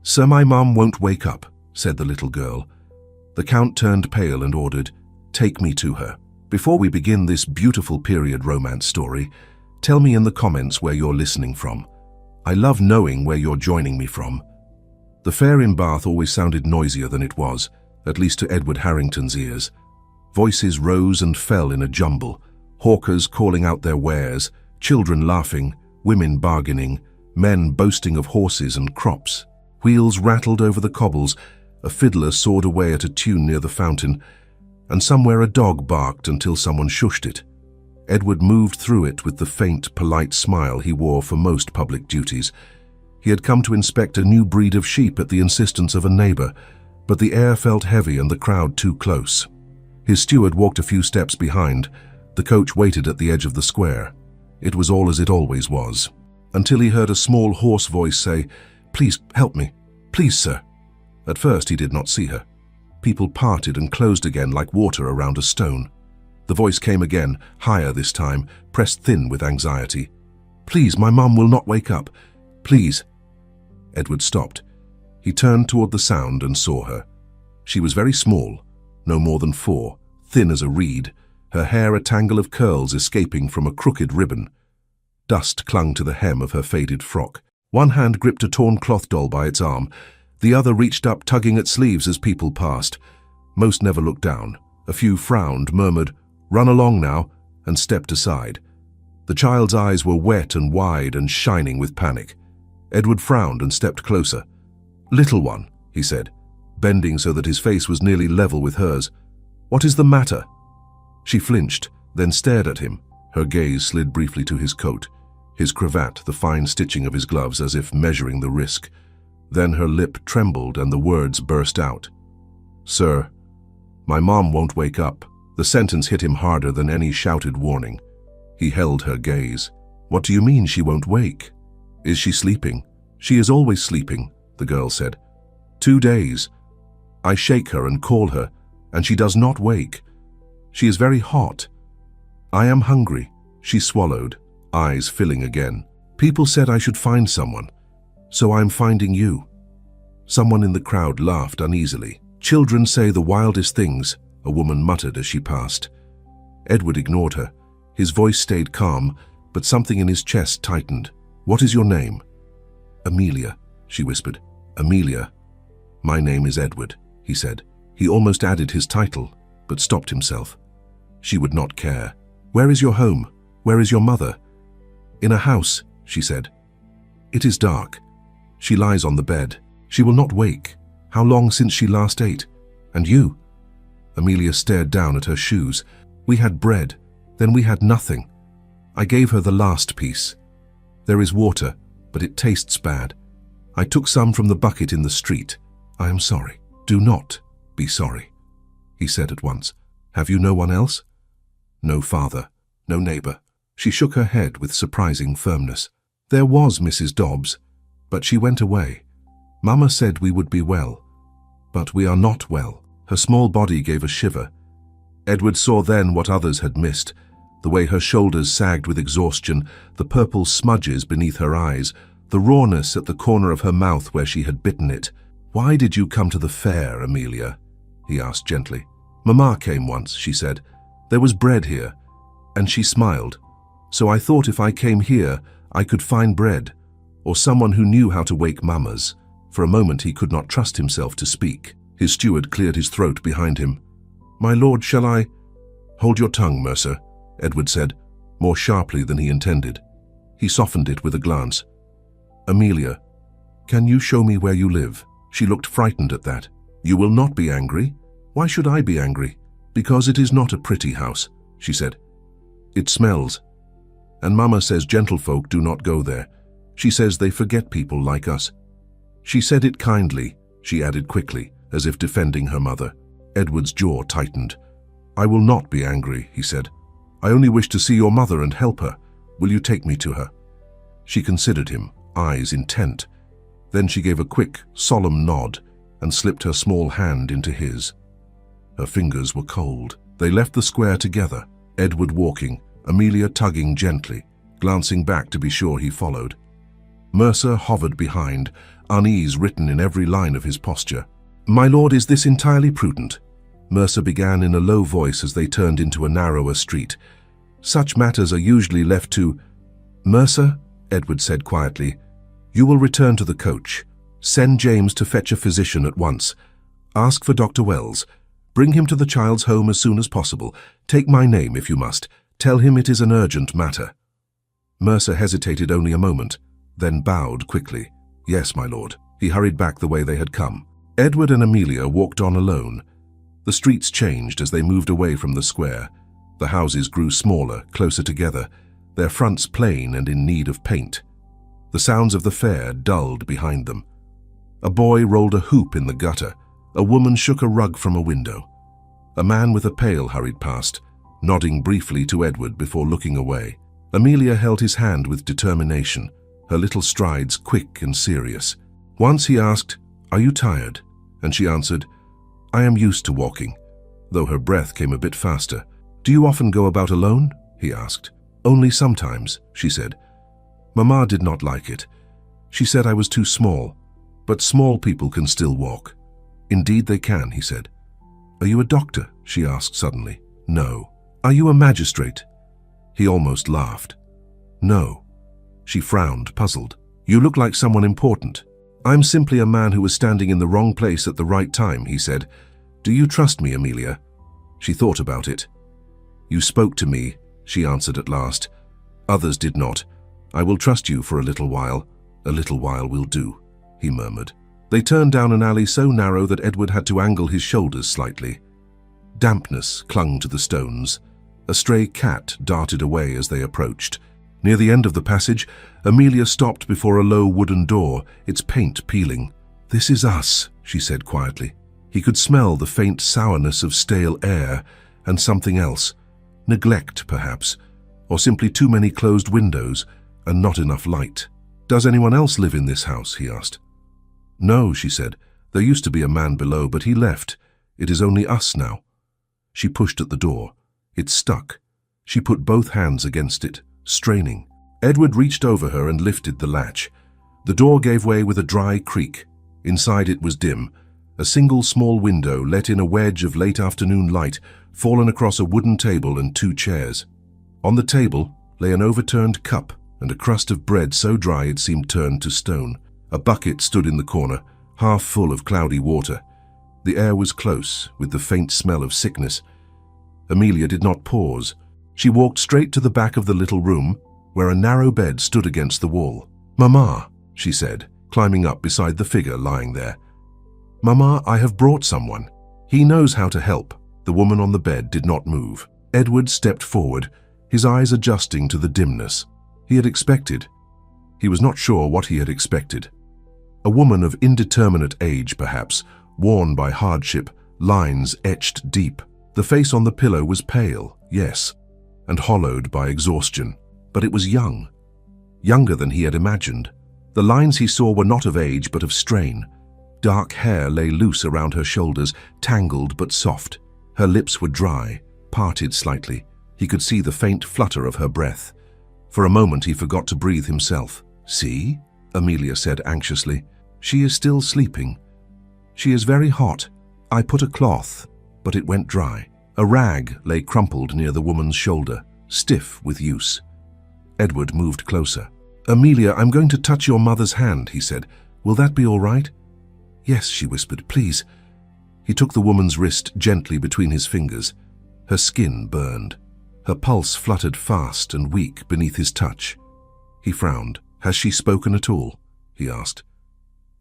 "Sir, my mum won't wake up," said the little girl. The Count turned pale and ordered, "Take me to her." Before we begin this beautiful period romance story, tell me in the comments where you're listening from. I love knowing where you're joining me from. The fair in Bath always sounded noisier than it was, at least to Edward Harrington's ears. Voices rose and fell in a jumble, hawkers calling out their wares, children laughing, women bargaining, men boasting of horses and crops. Wheels rattled over the cobbles, a fiddler sawed away at a tune near the fountain, and somewhere a dog barked until someone shushed it. Edward moved through it with the faint, polite smile he wore for most public duties. He had come to inspect a new breed of sheep at the insistence of a neighbor, but the air felt heavy and the crowd too close. His steward walked a few steps behind. The coach waited at the edge of the square. It was all as it always was, until he heard a small, hoarse voice say, "Please help me. Please, sir." At first he did not see her. People parted and closed again like water around a stone. The voice came again, higher this time, pressed thin with anxiety. "Please, my mum will not wake up. Please." Edward stopped. He turned toward the sound and saw her. She was very small, no more than 4, thin as a reed, her hair a tangle of curls escaping from a crooked ribbon. Dust clung to the hem of her faded frock. One hand gripped a torn cloth doll by its arm. The other reached up, tugging at sleeves as people passed. Most never looked down. A few frowned, murmured, "Run along now," and stepped aside. The child's eyes were wet and wide and shining with panic. Edward frowned and stepped closer. "Little one," he said, bending so that his face was nearly level with hers. "What is the matter?" She flinched, then stared at him. Her gaze slid briefly to his coat, his cravat, the fine stitching of his gloves as if measuring the risk. Then her lip trembled and the words burst out. "Sir, my mom won't wake up." The sentence hit him harder than any shouted warning. He held her gaze. "What do you mean she won't wake? Is she sleeping?" "She is always sleeping," the girl said. 2 days. I shake her and call her, and she does not wake. She is very hot. I am hungry." She swallowed, eyes filling again. "People said I should find someone, so I am finding you." Someone in the crowd laughed uneasily. "Children say the wildest things," a woman muttered as she passed. Edward ignored her. His voice stayed calm, but something in his chest tightened. "What is your name?" "Amelia," she whispered. "Amelia. My name is Edward," he said. He almost added his title, but stopped himself. She would not care. "Where is your home? Where is your mother?" "In a house," she said. "It is dark. She lies on the bed. She will not wake. How long since she last ate? And you?" Amelia stared down at her shoes. "We had bread. Then we had nothing. I gave her the last piece. There is water, but it tastes bad. I took some from the bucket in the street. I am sorry." "Do not be sorry," he said at once. "Have you no one else?" "No father, no neighbor." She shook her head with surprising firmness. "There was Mrs. Dobbs, but she went away. Mama said we would be well, but we are not well." Her small body gave a shiver. Edward saw then what others had missed, the way her shoulders sagged with exhaustion, the purple smudges beneath her eyes, the rawness at the corner of her mouth where she had bitten it. "Why did you come to the fair, Amelia?" he asked gently. "Mamma came once," she said. "There was bread here." And she smiled. "So I thought if I came here, I could find bread, or someone who knew how to wake mamas." For a moment he could not trust himself to speak. His steward cleared his throat behind him. "My lord, shall I—" "Hold your tongue, Mercer," Edward said, more sharply than he intended. He softened it with a glance. "Amelia, can you show me where you live?" She looked frightened at that. "You will not be angry?" "Why should I be angry?" "Because it is not a pretty house," she said. "It smells. And Mama says gentlefolk do not go there. She says they forget people like us." She said it kindly, she added quickly, as if defending her mother. Edward's jaw tightened. "I will not be angry," he said. "I only wish to see your mother and help her. Will you take me to her?" She considered him, eyes intent. Then she gave a quick, solemn nod and slipped her small hand into his. Her fingers were cold. They left the square together, Edward walking, Amelia tugging gently, glancing back to be sure he followed. Mercer hovered behind, unease written in every line of his posture. "My lord, is this entirely prudent?" Mercer began in a low voice as they turned into a narrower street. "Such matters are usually left to—" "Mercer," Edward said quietly, "you will return to the coach. Send James to fetch a physician at once. Ask for Dr. Wells. Bring him to the child's home as soon as possible. Take my name if you must. Tell him it is an urgent matter." Mercer hesitated only a moment, then bowed quickly. "Yes, my lord." He hurried back the way they had come. Edward and Amelia walked on alone. The streets changed as they moved away from the square. The houses grew smaller, closer together, their fronts plain and in need of paint. The sounds of the fair dulled behind them. A boy rolled a hoop in the gutter. A woman shook a rug from a window. A man with a pail hurried past, nodding briefly to Edward before looking away. Amelia held his hand with determination, her little strides quick and serious. Once he asked, "Are you tired?" And she answered, "I am used to walking," though her breath came a bit faster. "Do you often go about alone?" he asked. "Only sometimes," she said. "Mama did not like it. She said I was too small, but small people can still walk." "Indeed they can," he said. "Are you a doctor?" she asked suddenly. "No." "Are you a magistrate?" He almost laughed. "No." She frowned, puzzled. "You look like someone important." "I'm simply a man who was standing in the wrong place at the right time," he said. "Do you trust me, Amelia?" She thought about it. "You spoke to me," she answered at last. "Others did not. I will trust you for a little while. A little while will do," he murmured. They turned down an alley so narrow that Edward had to angle his shoulders slightly. Dampness clung to the stones. A stray cat darted away as they approached. Near the end of the passage, Amelia stopped before a low wooden door, its paint peeling. "This is us," she said quietly. He could smell the faint sourness of stale air and something else. Neglect, perhaps, or simply too many closed windows and not enough light. "Does anyone else live in this house?" he asked. "No," she said. "There used to be a man below, but he left. It is only us now." She pushed at the door. It stuck. She put both hands against it, straining. Edward reached over her and lifted the latch. The door gave way with a dry creak. Inside it was dim. A single small window let in a wedge of late afternoon light, fallen across a wooden table and two chairs. On the table lay an overturned cup and a crust of bread so dry it seemed turned to stone. A bucket stood in the corner, half full of cloudy water. The air was close, with the faint smell of sickness. Amelia did not pause. She walked straight to the back of the little room, where a narrow bed stood against the wall. "Mama," she said, climbing up beside the figure lying there. "Mama, I have brought someone. He knows how to help." The woman on the bed did not move. Edward stepped forward, his eyes adjusting to the dimness. He had expected. He was not sure what he had expected. A woman of indeterminate age, perhaps, worn by hardship, lines etched deep. The face on the pillow was pale, yes, and hollowed by exhaustion, but it was young. Younger than he had imagined. The lines he saw were not of age, but of strain. Dark hair lay loose around her shoulders, tangled but soft. Her lips were dry, parted slightly. He could see the faint flutter of her breath. For a moment he forgot to breathe himself. "See?" Amelia said anxiously. "She is still sleeping. She is very hot. I put a cloth, but it went dry." A rag lay crumpled near the woman's shoulder, stiff with use. Edward moved closer. "Amelia, I'm going to touch your mother's hand," he said. "Will that be all right?" "Yes," she whispered, "please." He took the woman's wrist gently between his fingers. Her skin burned. Her pulse fluttered fast and weak beneath his touch. He frowned. "Has she spoken at all?" he asked.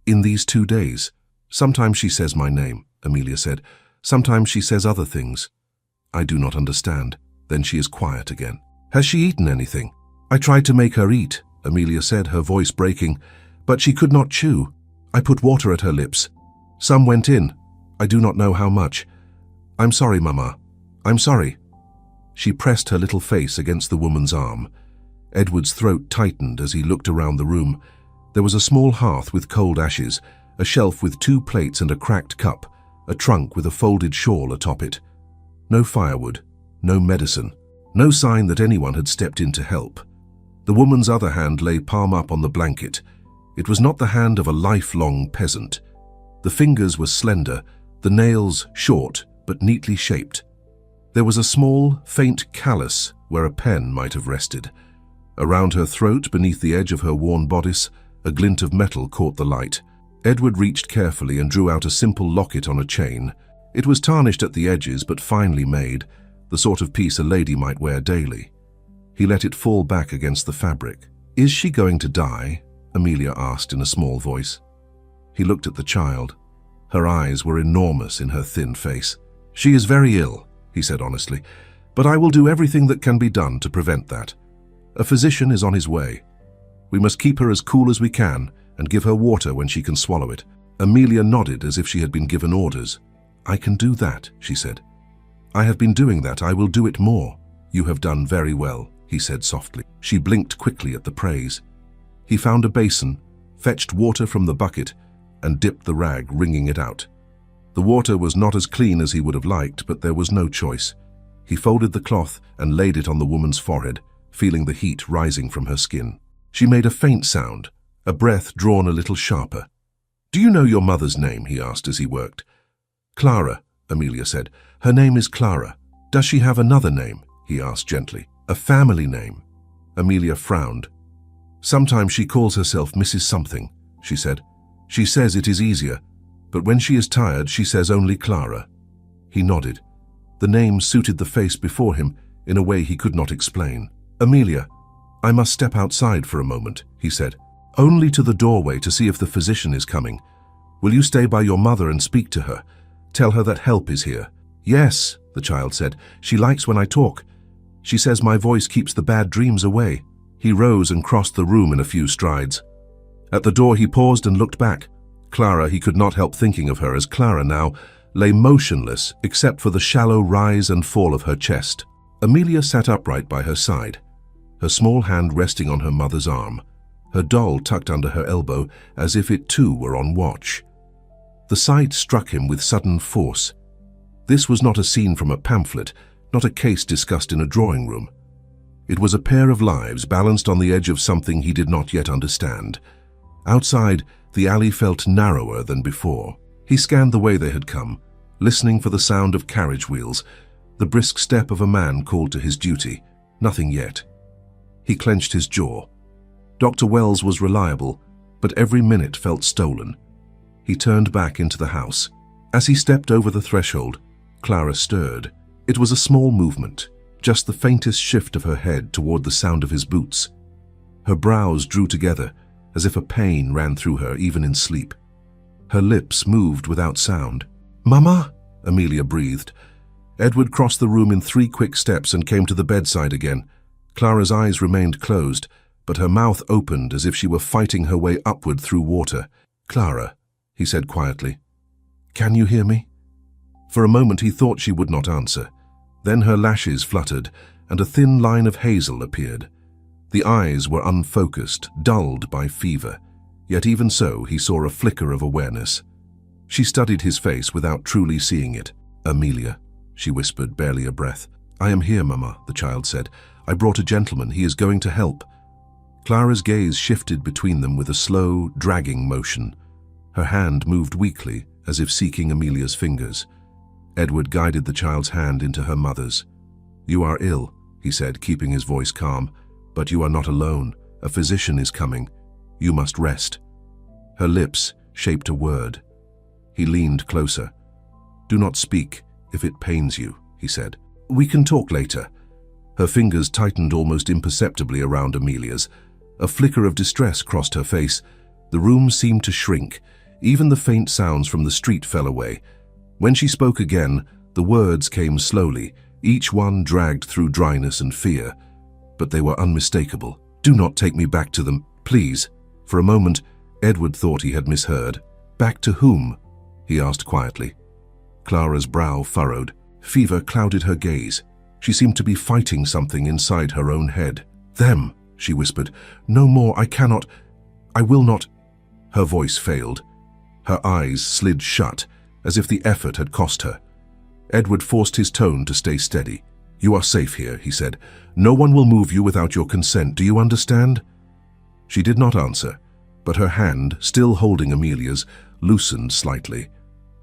"In these 2 days. Sometimes she says my name," Amelia said. "Sometimes she says other things. I do not understand. Then she is quiet again." "Has she eaten anything?" "I tried to make her eat," Amelia said, her voice breaking, "but she could not chew. I put water at her lips. Some went in. I do not know how much. I'm sorry, Mama. I'm sorry." She pressed her little face against the woman's arm. Edward's throat tightened as he looked around the room. There was a small hearth with cold ashes, a shelf with 2 plates and a cracked cup, a trunk with a folded shawl atop it. No firewood, no medicine, no sign that anyone had stepped in to help. The woman's other hand lay palm up on the blanket. It was not the hand of a lifelong peasant. The fingers were slender, the nails short but neatly shaped. There was a small, faint callus where a pen might have rested. Around her throat, beneath the edge of her worn bodice, a glint of metal caught the light. Edward reached carefully and drew out a simple locket on a chain. It was tarnished at the edges but finely made, the sort of piece a lady might wear daily. He let it fall back against the fabric. "Is she going to die?" Amelia asked in a small voice. He looked at the child. Her eyes were enormous in her thin face. "She is very ill," he said honestly, "but I will do everything that can be done to prevent that. A physician is on his way. We must keep her as cool as we can and give her water when she can swallow it." Amelia nodded as if she had been given orders. "I can do that," she said. "I have been doing that. I will do it more." "You have done very well," he said softly. She blinked quickly at the praise. He found a basin, fetched water from the bucket, and dipped the rag, wringing it out. The water was not as clean as he would have liked, but there was no choice. He folded the cloth and laid it on the woman's forehead, feeling the heat rising from her skin. She made a faint sound, a breath drawn a little sharper. "Do you know your mother's name?" he asked as he worked. "Clara," Amelia said. "Her name is Clara." "Does she have another name?" he asked gently. "A family name?" Amelia frowned. "Sometimes she calls herself Mrs. Something," she said. "She says it is easier, but when she is tired she says only Clara." He nodded. The name suited the face before him in a way he could not explain. "Amelia, I must step outside for a moment," he said. "Only to the doorway to see if the physician is coming. Will you stay by your mother and speak to her? Tell her that help is here." "Yes," the child said. "She likes when I talk. She says my voice keeps the bad dreams away." He rose and crossed the room in a few strides. At the door he paused and looked back. Clara, he could not help thinking of her as Clara now, lay motionless except for the shallow rise and fall of her chest. Amelia sat upright by her side, her small hand resting on her mother's arm, her doll tucked under her elbow as if it too were on watch. The sight struck him with sudden force. This was not a scene from a pamphlet, not a case discussed in a drawing room. It was a pair of lives balanced on the edge of something he did not yet understand. Outside, the alley felt narrower than before. He scanned the way they had come, listening for the sound of carriage wheels, the brisk step of a man called to his duty. Nothing yet. He clenched his jaw. Dr. Wells was reliable, but every minute felt stolen. He turned back into the house. As he stepped over the threshold, Clara stirred. It was a small movement, just the faintest shift of her head toward the sound of his boots. Her brows drew together, as if a pain ran through her even in sleep. Her lips moved without sound. "Mama?" Amelia breathed. Edward crossed the room in 3 quick steps and came to the bedside again. Clara's eyes remained closed, but her mouth opened as if she were fighting her way upward through water. "Clara," he said quietly, "can you hear me?" For a moment he thought she would not answer. Then her lashes fluttered, and a thin line of hazel appeared. The eyes were unfocused, dulled by fever, yet even so he saw a flicker of awareness. She studied his face without truly seeing it. "Amelia," she whispered, barely a breath. "I am here, Mama," the child said. "I brought a gentleman. He is going to help." Clara's gaze shifted between them with a slow, dragging motion. Her hand moved weakly, as if seeking Amelia's fingers. Edward guided the child's hand into her mother's. "You are ill," he said, keeping his voice calm, "but you are not alone. A physician is coming. You must rest." Her lips shaped a word. He leaned closer. "Do not speak if it pains you," he said. "We can talk later." Her fingers tightened almost imperceptibly around Amelia's. A flicker of distress crossed her face. The room seemed to shrink. Even the faint sounds from the street fell away. When she spoke again, the words came slowly, each one dragged through dryness and fear. But they were unmistakable. "Do not take me back to them, please." For a moment, Edward thought he had misheard. "Back to whom?" he asked quietly. Clara's brow furrowed. Fever clouded her gaze. She seemed to be fighting something inside her own head. "Them," she whispered. "No more, I cannot. I will not." Her voice failed. Her eyes slid shut, as if the effort had cost her. Edward forced his tone to stay steady. "You are safe here," he said. "No one will move you without your consent. Do you understand?" She did not answer. but her hand, still holding Amelia's, loosened slightly.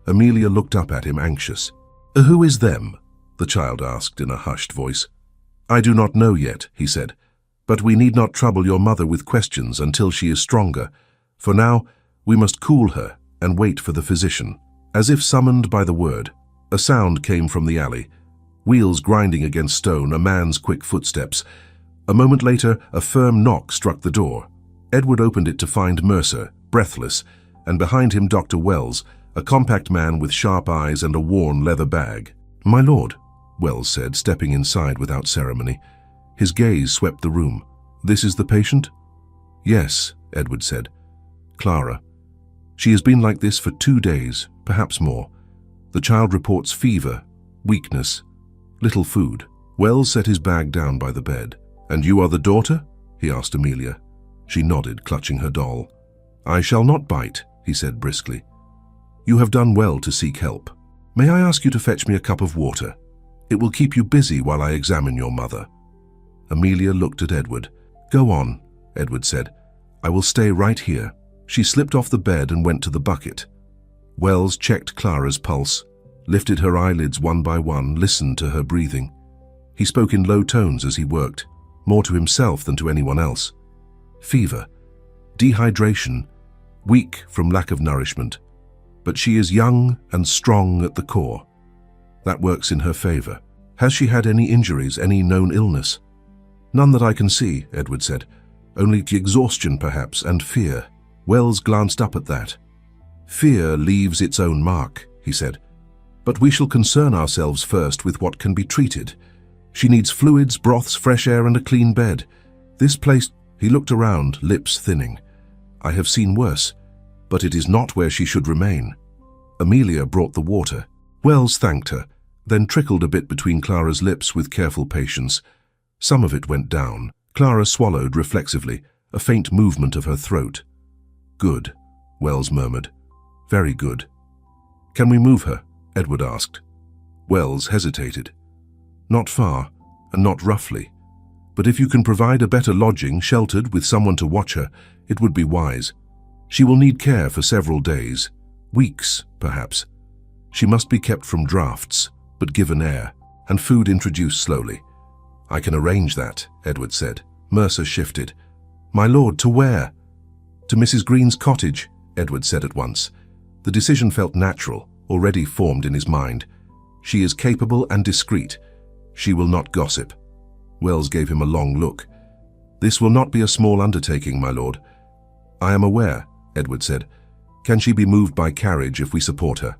Amelia looked up at him, anxious. "Who is them?" the child asked in a hushed voice. "I do not know yet," he said, "but we need not trouble your mother with questions until she is stronger. For now, we must cool her and wait for the physician." As if summoned by the word, a sound came from the alley. Wheels grinding against stone, a man's quick footsteps. A moment later, a firm knock struck the door. Edward opened it to find Mercer, breathless, and behind him Dr. Wells, a compact man with sharp eyes and a worn leather bag. "My lord," Wells said, stepping inside without ceremony. His gaze swept the room. "This is the patient?" "Yes," Edward said. "Clara. She has been like this for 2 days, perhaps more. The child reports fever, weakness, little food." Wells set his bag down by the bed. "And you are the daughter?" he asked Amelia. She nodded, clutching her doll. "I shall not bite," he said briskly. "You have done well to seek help. May I ask you to fetch me a cup of water? It will keep you busy while I examine your mother." Amelia looked at Edward. "Go on," Edward said. "I will stay right here." She slipped off the bed and went to the bucket. Wells checked Clara's pulse, lifted her eyelids one by one, listened to her breathing. He spoke in low tones as he worked, more to himself than to anyone else. "Fever, dehydration, weak from lack of nourishment. But she is young and strong at the core. That works in her favor. Has she had any injuries, any known illness?" "None that I can see," Edward said. "Only exhaustion, perhaps, and fear." Wells glanced up at that. "Fear leaves its own mark," he said. "But we shall concern ourselves first with what can be treated. She needs fluids, broths, fresh air, and a clean bed. This place—" He looked around, lips thinning. "I have seen worse, but it is not where she should remain." Amelia brought the water. Wells thanked her, then trickled a bit between Clara's lips with careful patience. Some of it went down. Clara swallowed reflexively, a faint movement of her throat. "Good," Wells murmured. "Very good." "Can we move her?" Edward asked. Wells hesitated. "Not far, and not roughly. But if you can provide a better lodging, sheltered, with someone to watch her, it would be wise. She will need care for several days, weeks, perhaps. She must be kept from drafts, but given air, and food introduced slowly." "I can arrange that," Edward said. Mercer shifted. "My lord, to where?" "To Mrs. Green's cottage," Edward said at once. The decision felt natural, already formed in his mind. She is capable and discreet. She will not gossip. Wells gave him a long look. "This will not be a small undertaking, my lord." "I am aware," Edward said. "Can she be moved by carriage if we support her?"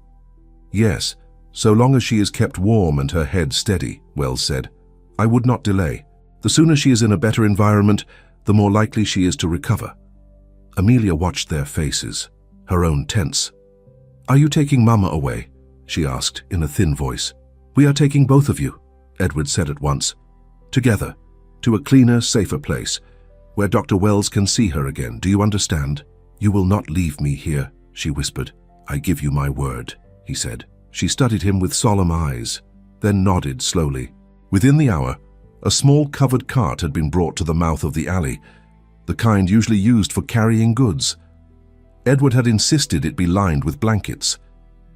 "Yes, so long as she is kept warm and her head steady," Wells said. "I would not delay. The sooner she is in a better environment, the more likely she is to recover." Amelia watched their faces, her own tense. "Are you taking Mama away?" she asked in a thin voice. "We are taking both of you," Edward said at once. "Together, to a cleaner, safer place, where Dr. Wells can see her again. Do you understand?" "You will not leave me here," she whispered. "I give you my word," he said. She studied him with solemn eyes, then nodded slowly. Within the hour, a small covered cart had been brought to the mouth of the alley, the kind usually used for carrying goods. Edward had insisted it be lined with blankets.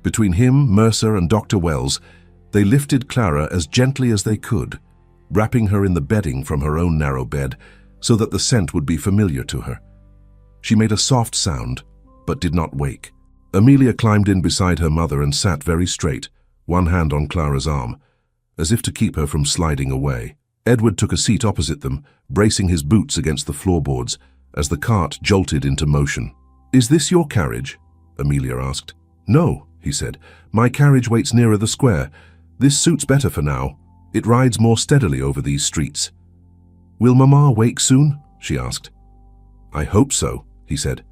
Between him, Mercer, and Dr. Wells, they lifted Clara as gently as they could, wrapping her in the bedding from her own narrow bed so that the scent would be familiar to her. She made a soft sound, but did not wake. Amelia climbed in beside her mother and sat very straight, one hand on Clara's arm, as if to keep her from sliding away. Edward took a seat opposite them, bracing his boots against the floorboards as the cart jolted into motion. "Is this your carriage?" Amelia asked. "No," he said. "My carriage waits nearer the square. This suits better for now. It rides more steadily over these streets." "Will Mamma wake soon?" she asked. "I hope so," he said.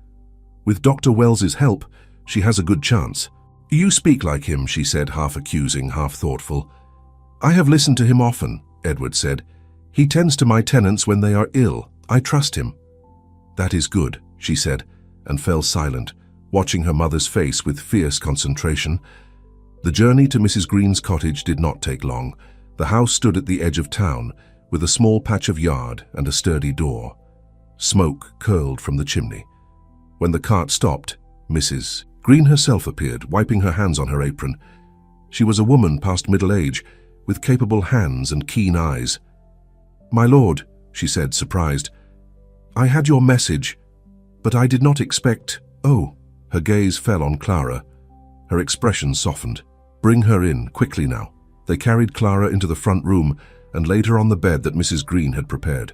"With Dr. Wells's help, she has a good chance." "You speak like him," she said, half accusing, half thoughtful. "I have listened to him often," Edward said. "He tends to my tenants when they are ill. I trust him." "That is good," she said, and fell silent, watching her mother's face with fierce concentration. The journey to Mrs. Green's cottage did not take long. The house stood at the edge of town, with a small patch of yard and a sturdy door. Smoke curled from the chimney. When the cart stopped, Mrs. Green herself appeared, wiping her hands on her apron. She was a woman past middle age, with capable hands and keen eyes. "My lord," she said, surprised, "I had your message, but I did not expect—" "Oh." Her gaze fell on Clara. Her expression softened. "Bring her in, quickly now." They carried Clara into the front room and laid her on the bed that Mrs. Green had prepared.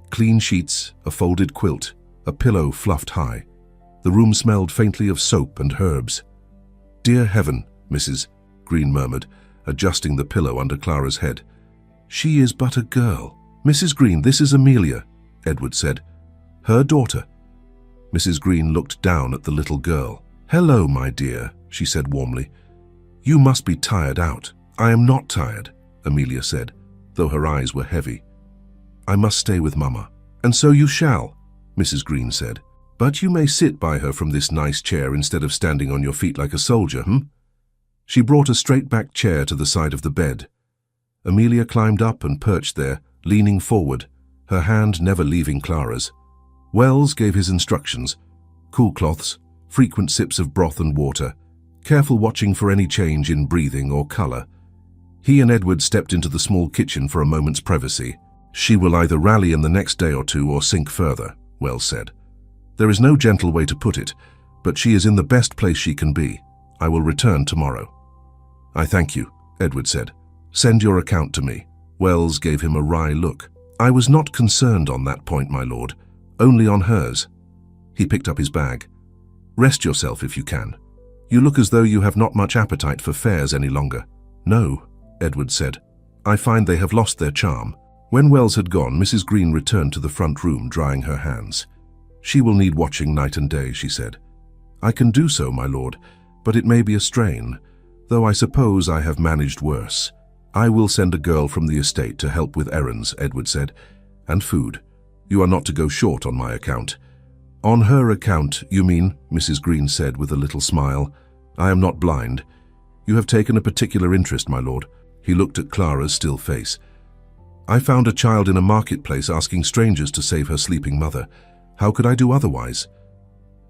Clean sheets, a folded quilt, a pillow fluffed high. The room smelled faintly of soap and herbs. "Dear heaven," Mrs. Green murmured, adjusting the pillow under Clara's head. "She is but a girl." "Mrs. Green, this is Amelia," Edward said. "Her daughter." Mrs. Green looked down at the little girl. "Hello, my dear," she said warmly. "You must be tired out." "I am not tired," Amelia said, though her eyes were heavy. "I must stay with Mama." "And so you shall," Mrs. Green said. "But you may sit by her from this nice chair instead of standing on your feet like a soldier, She brought a straight-backed chair to the side of the bed. Amelia climbed up and perched there, leaning forward, her hand never leaving Clara's. Wells gave his instructions: cool cloths, frequent sips of broth and water, careful watching for any change in breathing or color. He and Edward stepped into the small kitchen for a moment's privacy. "She will either rally in the next day or two or sink further," Wells said. "There is no gentle way to put it, but she is in the best place she can be. I will return tomorrow." "I thank you," Edward said. "Send your account to me." Wells gave him a wry look. "I was not concerned on that point, my lord, only on hers." He picked up his bag. "Rest yourself if you can. You look as though you have not much appetite for fares any longer." "No," Edward said. "I find they have lost their charm." When Wells had gone, Mrs. Green returned to the front room, drying her hands. "She will need watching night and day," she said. "I can do so, my lord, but it may be a strain, though I suppose I have managed worse." "I will send a girl from the estate to help with errands," Edward said, "and food. You are not to go short on my account." "On her account, you mean?" Mrs. Green said with a little smile. "I am not blind. You have taken a particular interest, my lord." He looked at Clara's still face. "I found a child in a marketplace asking strangers to save her sleeping mother. How could I do otherwise?"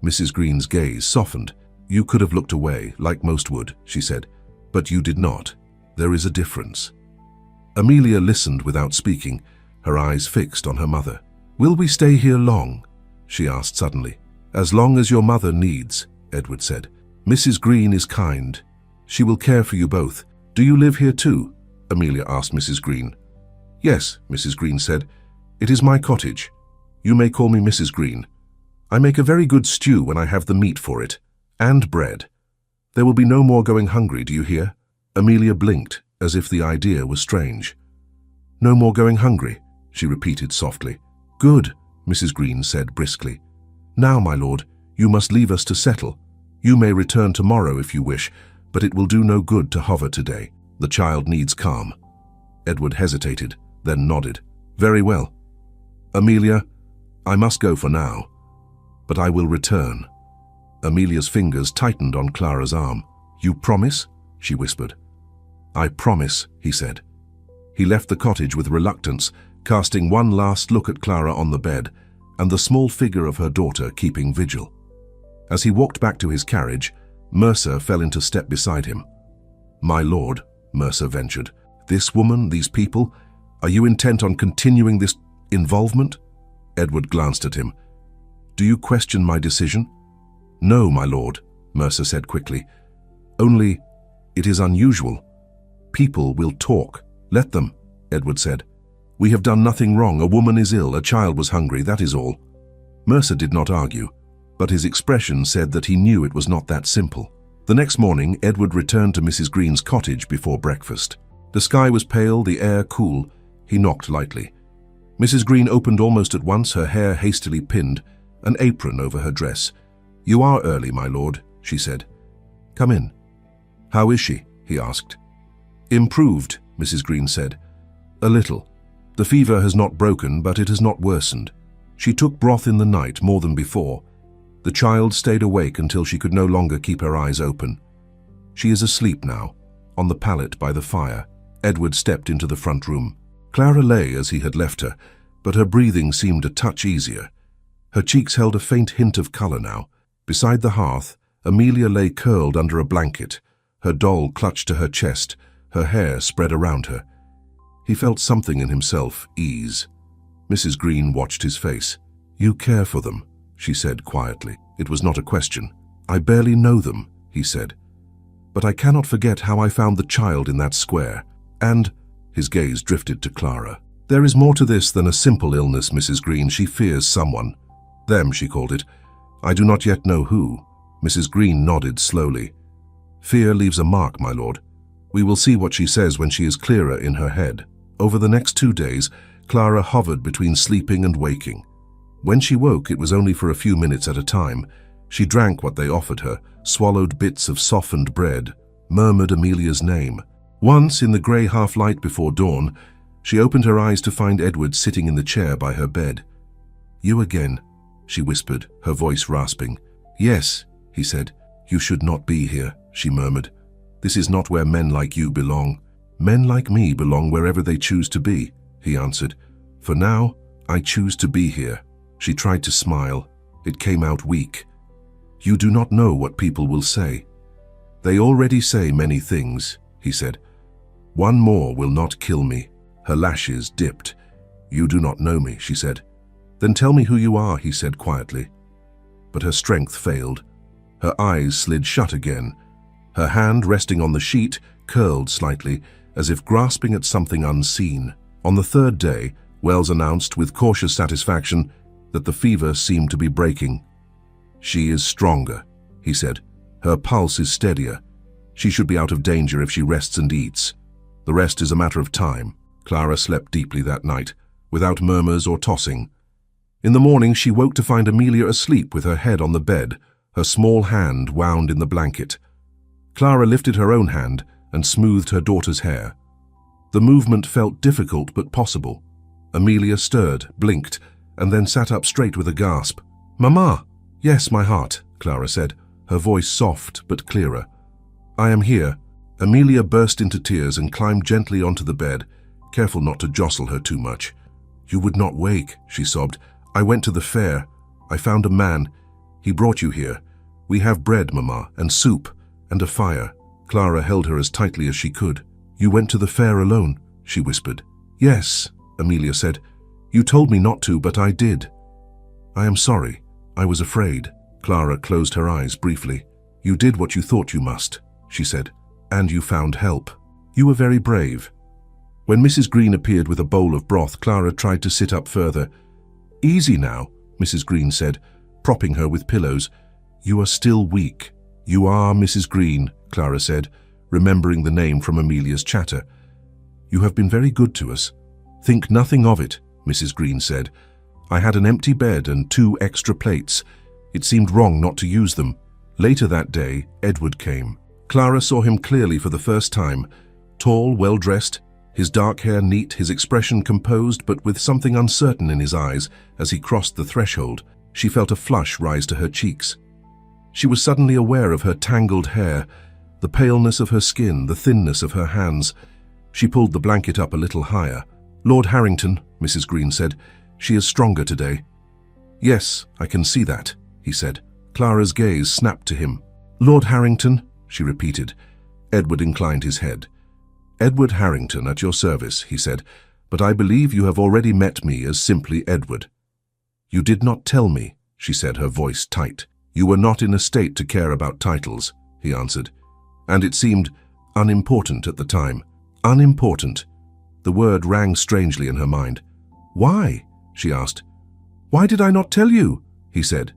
Mrs. Green's gaze softened. "You could have looked away, like most would," she said. "But you did not. There is a difference." Amelia listened without speaking, her eyes fixed on her mother. "Will we stay here long?" she asked suddenly. "As long as your mother needs," Edward said. "Mrs. Green is kind. She will care for you both. Do you live here too?" Amelia asked Mrs. Green. "Yes," Mrs. Green said. "It is my cottage. You may call me Mrs. Green. I make a very good stew when I have the meat for it, and bread. There will be no more going hungry, do you hear?" Amelia blinked, as if the idea was strange. "No more going hungry," she repeated softly. "Good," Mrs. Green said briskly. "Now, my lord, you must leave us to settle. You may return tomorrow if you wish, but it will do no good to hover today. The child needs calm." Edward hesitated, then nodded. "Very well. Amelia, I must go for now, but I will return." Amelia's fingers tightened on Clara's arm. "You promise?" she whispered. "I promise," he said. He left the cottage with reluctance, casting one last look at Clara on the bed and the small figure of her daughter keeping vigil. As he walked back to his carriage, Mercer fell into step beside him. "My lord," Mercer ventured, "this woman, these people, are you intent on continuing this involvement?" Edward glanced at him. "Do you question my decision?" "No, my lord," Mercer said quickly. "Only, it is unusual. People will talk. Let them," Edward said. "We have done nothing wrong. A woman is ill, a child was hungry, that is all." Mercer did not argue, but his expression said that he knew it was not that simple. The next morning, Edward returned to Mrs. Green's cottage before breakfast. The sky was pale, the air cool. He knocked lightly. Mrs. Green opened almost at once, her hair hastily pinned, an apron over her dress. "You are early, my lord," she said. "Come in." "How is she?" he asked. "Improved," Mrs. Green said. "A little. The fever has not broken, but it has not worsened. She took broth in the night more than before. The child stayed awake until she could no longer keep her eyes open. She is asleep now, on the pallet by the fire." Edward stepped into the front room. Clara lay as he had left her, but her breathing seemed a touch easier. Her cheeks held a faint hint of color now. Beside the hearth, Amelia lay curled under a blanket, her doll clutched to her chest, her hair spread around her. He felt something in himself ease. Mrs. Green watched his face. "You care for them," she said quietly. It was not a question. "I barely know them," he said. "But I cannot forget how I found the child in that square. And," his gaze drifted to Clara, "there is more to this than a simple illness, Mrs. Green. She fears someone. Them, she called it. I do not yet know who." Mrs. Green nodded slowly. "Fear leaves a mark, my lord. We will see what she says when she is clearer in her head." Over the next 2 days, Clara hovered between sleeping and waking. When she woke, it was only for a few minutes at a time. She drank what they offered her, swallowed bits of softened bread, murmured Amelia's name. Once, in the grey half-light before dawn, she opened her eyes to find Edward sitting in the chair by her bed. "You again," she whispered, her voice rasping. "Yes," he said. "You should not be here," she murmured. "This is not where men like you belong." "Men like me belong wherever they choose to be," he answered. "For now, I choose to be here." She tried to smile. It came out weak. "You do not know what people will say." "They already say many things," he said. "One more will not kill me." Her lashes dipped. "You do not know me," she said. "Then tell me who you are," he said quietly. But her strength failed. Her eyes slid shut again. Her hand, resting on the sheet, curled slightly, as if grasping at something unseen. On the 3rd day, Wells announced with cautious satisfaction that the fever seemed to be breaking. "She is stronger," he said. "Her pulse is steadier. She should be out of danger if she rests and eats. The rest is a matter of time." Clara slept deeply that night, without murmurs or tossing. In the morning, she woke to find Amelia asleep with her head on the bed, her small hand wound in the blanket. Clara lifted her own hand and smoothed her daughter's hair. The movement felt difficult but possible. Amelia stirred, blinked, and then sat up straight with a gasp. "Mama!" "Yes, my heart," Clara said, her voice soft but clearer. "I am here." Amelia burst into tears and climbed gently onto the bed, careful not to jostle her too much. "You would not wake," she sobbed. "I went to the fair. I found a man. He brought you here. We have bread, Mama, and soup, and a fire." Clara held her as tightly as she could. "You went to the fair alone?" she whispered. "Yes," Amelia said. "You told me not to, but I did." "I am sorry. I was afraid." Clara closed her eyes briefly. "You did what you thought you must," she said. "And you found help. You were very brave." When Mrs. Green appeared with a bowl of broth, Clara tried to sit up further. "Easy now," Mrs. Green said, propping her with pillows. "You are still weak." "You are Mrs. Green," Clara said, remembering the name from Amelia's chatter. "You have been very good to us." "Think nothing of it," Mrs. Green said. "I had an empty bed and 2 extra plates. It seemed wrong not to use them." Later that day, Edward came. Clara saw him clearly for the first time. Tall, well-dressed, his dark hair neat, his expression composed but with something uncertain in his eyes as he crossed the threshold. She felt a flush rise to her cheeks. She was suddenly aware of her tangled hair, the paleness of her skin, the thinness of her hands. She pulled the blanket up a little higher. "Lord Harrington," Mrs. Green said, "she is stronger today." "Yes, I can see that," he said. Clara's gaze snapped to him. "Lord Harrington," she repeated. Edward inclined his head. "Edward Harrington, at your service," he said, "but I believe you have already met me as simply Edward." "You did not tell me," she said, her voice tight. "You were not in a state to care about titles," he answered. "And it seemed unimportant at the time." Unimportant. The word rang strangely in her mind. "Why?" she asked. "Why did I not tell you?" he said.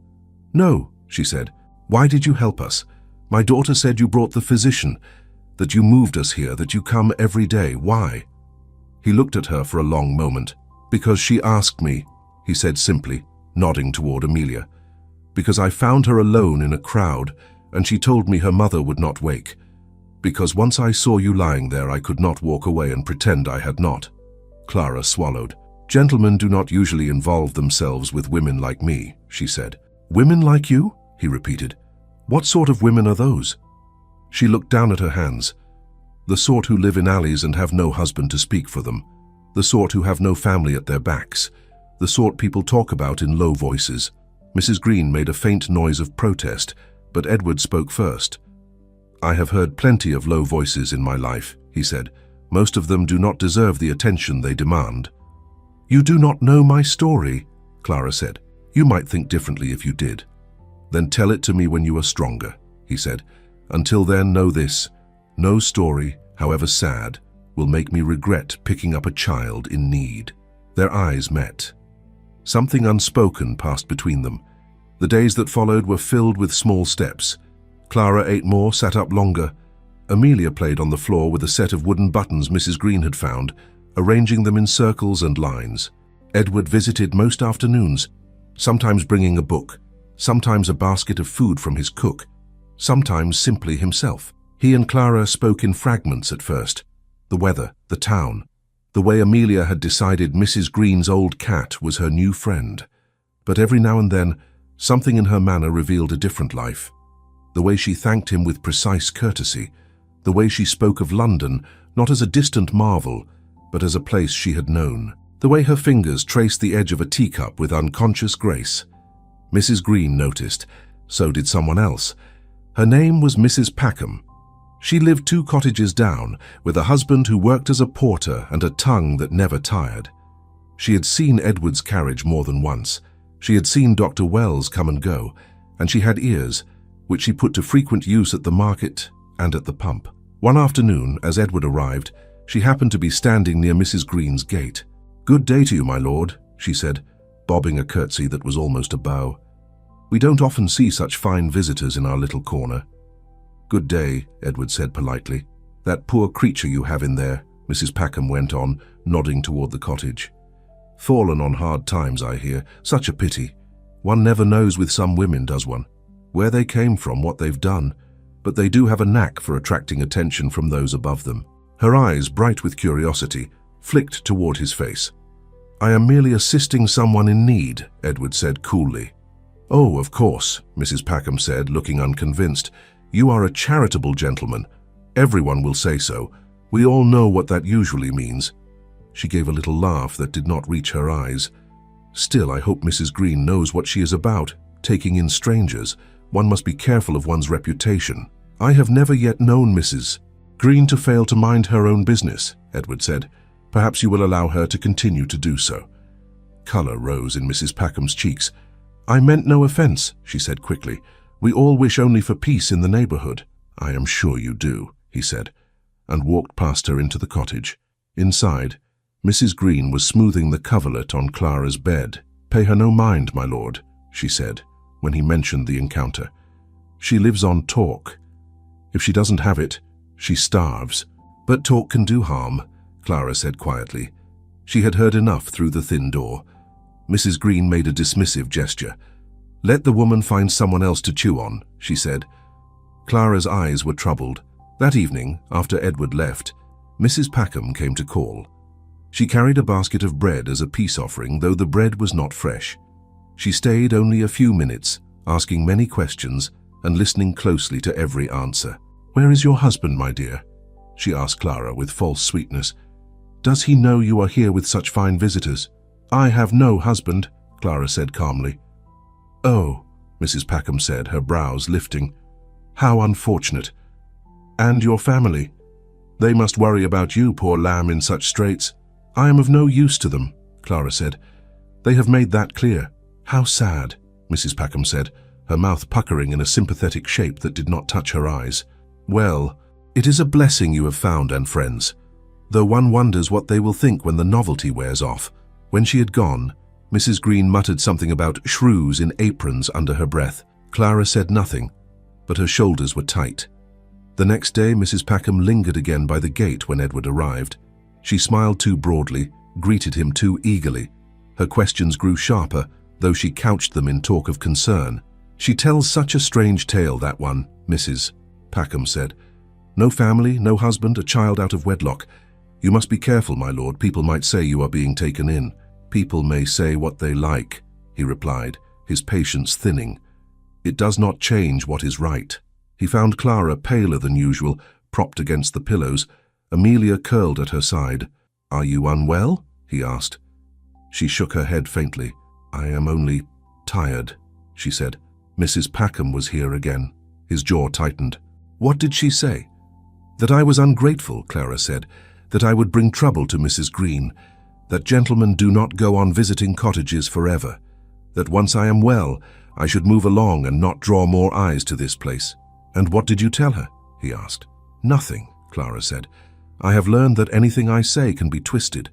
"No," she said. "Why did you help us? My daughter said you brought the physician, that you moved us here, that you come every day. Why?" He looked at her for a long moment. "Because she asked me," he said simply, nodding toward Amelia. "Because I found her alone in a crowd, and she told me her mother would not wake. Because once I saw you lying there, I could not walk away and pretend I had not." Clara swallowed. "Gentlemen do not usually involve themselves with women like me," she said. "Women like you?" he repeated. "What sort of women are those?" She looked down at her hands. "The sort who live in alleys and have no husband to speak for them. The sort who have no family at their backs. The sort people talk about in low voices. Mrs. Green made a faint noise of protest, but Edward spoke first. "I have heard plenty of low voices in my life," he said. "Most of them do not deserve the attention they demand." "You do not know my story," Clara said. "You might think differently if you did." "Then tell it to me when you are stronger," he said. "Until then, know this. No story, however sad, will make me regret picking up a child in need." Their eyes met. Something unspoken passed between them. The days that followed were filled with small steps. Clara ate more, sat up longer. Amelia played on the floor with a set of wooden buttons Mrs. Green had found, arranging them in circles and lines. Edward visited most afternoons, sometimes bringing a book, sometimes a basket of food from his cook, sometimes simply himself. He and Clara spoke in fragments at first. The weather, the town, the way Amelia had decided Mrs. Green's old cat was her new friend. But every now and then, something in her manner revealed a different life. The way she thanked him with precise courtesy, the way she spoke of London not as a distant marvel, but as a place she had known, the way her fingers traced the edge of a teacup with unconscious grace. Mrs. Green noticed, so did someone else. Her name was Mrs. Packham. She lived 2 cottages down, with a husband who worked as a porter and a tongue that never tired. She had seen Edward's carriage more than once. She had seen Dr. Wells come and go, and she had ears, which she put to frequent use at the market and at the pump. One afternoon, as Edward arrived, she happened to be standing near Mrs. Green's gate. "Good day to you, my lord," she said, bobbing a curtsy that was almost a bow. "We don't often see such fine visitors in our little corner." "Good day," Edward said politely. "That poor creature you have in there," Mrs. Packham went on, nodding toward the cottage. "Fallen on hard times, I hear. Such a pity. One never knows with some women, does one? Where they came from, what they've done. But they do have a knack for attracting attention from those above them." Her eyes, bright with curiosity, flicked toward his face. "I am merely assisting someone in need," Edward said coolly. "Oh, of course," Mrs. Packham said, looking unconvinced. "You are a charitable gentleman. Everyone will say so. We all know what that usually means." She gave a little laugh that did not reach her eyes. "Still, I hope Mrs. Green knows what she is about, taking in strangers. One must be careful of one's reputation." "I have never yet known Mrs. Green to fail to mind her own business," Edward said. "Perhaps you will allow her to continue to do so." Color rose in Mrs. Packham's cheeks. "I meant no offense," she said quickly. "We all wish only for peace in the neighborhood." "I am sure you do," he said, and walked past her into the cottage. Inside, Mrs. Green was smoothing the coverlet on Clara's bed. "Pay her no mind, my lord," she said, when he mentioned the encounter. "She lives on talk. If she doesn't have it, she starves." "But talk can do harm," Clara said quietly. She had heard enough through the thin door. Mrs. Green made a dismissive gesture. "Let the woman find someone else to chew on," she said. Clara's eyes were troubled. That evening, after Edward left, Mrs. Packham came to call. She carried a basket of bread as a peace offering, though the bread was not fresh. She stayed only a few minutes, asking many questions and listening closely to every answer. "Where is your husband, my dear?" she asked Clara with false sweetness. "Does he know you are here with such fine visitors?" "I have no husband," Clara said calmly. "Oh," Mrs. Packham said, her brows lifting. "How unfortunate. And your family? They must worry about you, poor lamb, in such straits." "I am of no use to them," Clara said. "They have made that clear." "How sad," Mrs. Packham said, her mouth puckering in a sympathetic shape that did not touch her eyes. "Well, it is a blessing you have found and friends, though one wonders what they will think when the novelty wears off." When she had gone, Mrs. Green muttered something about shrews in aprons under her breath. Clara said nothing, but her shoulders were tight. The next day, Mrs. Packham lingered again by the gate when Edward arrived. She smiled too broadly, greeted him too eagerly. Her questions grew sharper, though she couched them in talk of concern. "She tells such a strange tale, that one," Mrs. Packham said. "No family, no husband, a child out of wedlock. You must be careful, my lord. People might say you are being taken in." "People may say what they like," he replied, his patience thinning. "It does not change what is right." He found Clara paler than usual, propped against the pillows. Amelia curled at her side. "Are you unwell?" he asked. She shook her head faintly. "I am only tired." she said. Mrs. Packham was here again. His jaw tightened. What did she say? That I was ungrateful, Clara said, that I would bring trouble to Mrs. Green, that gentlemen do not go on visiting cottages forever, that once I am well, I should move along and not draw more eyes to this place. And what did you tell her? He asked. Nothing, Clara said. I have learned that anything I say can be twisted.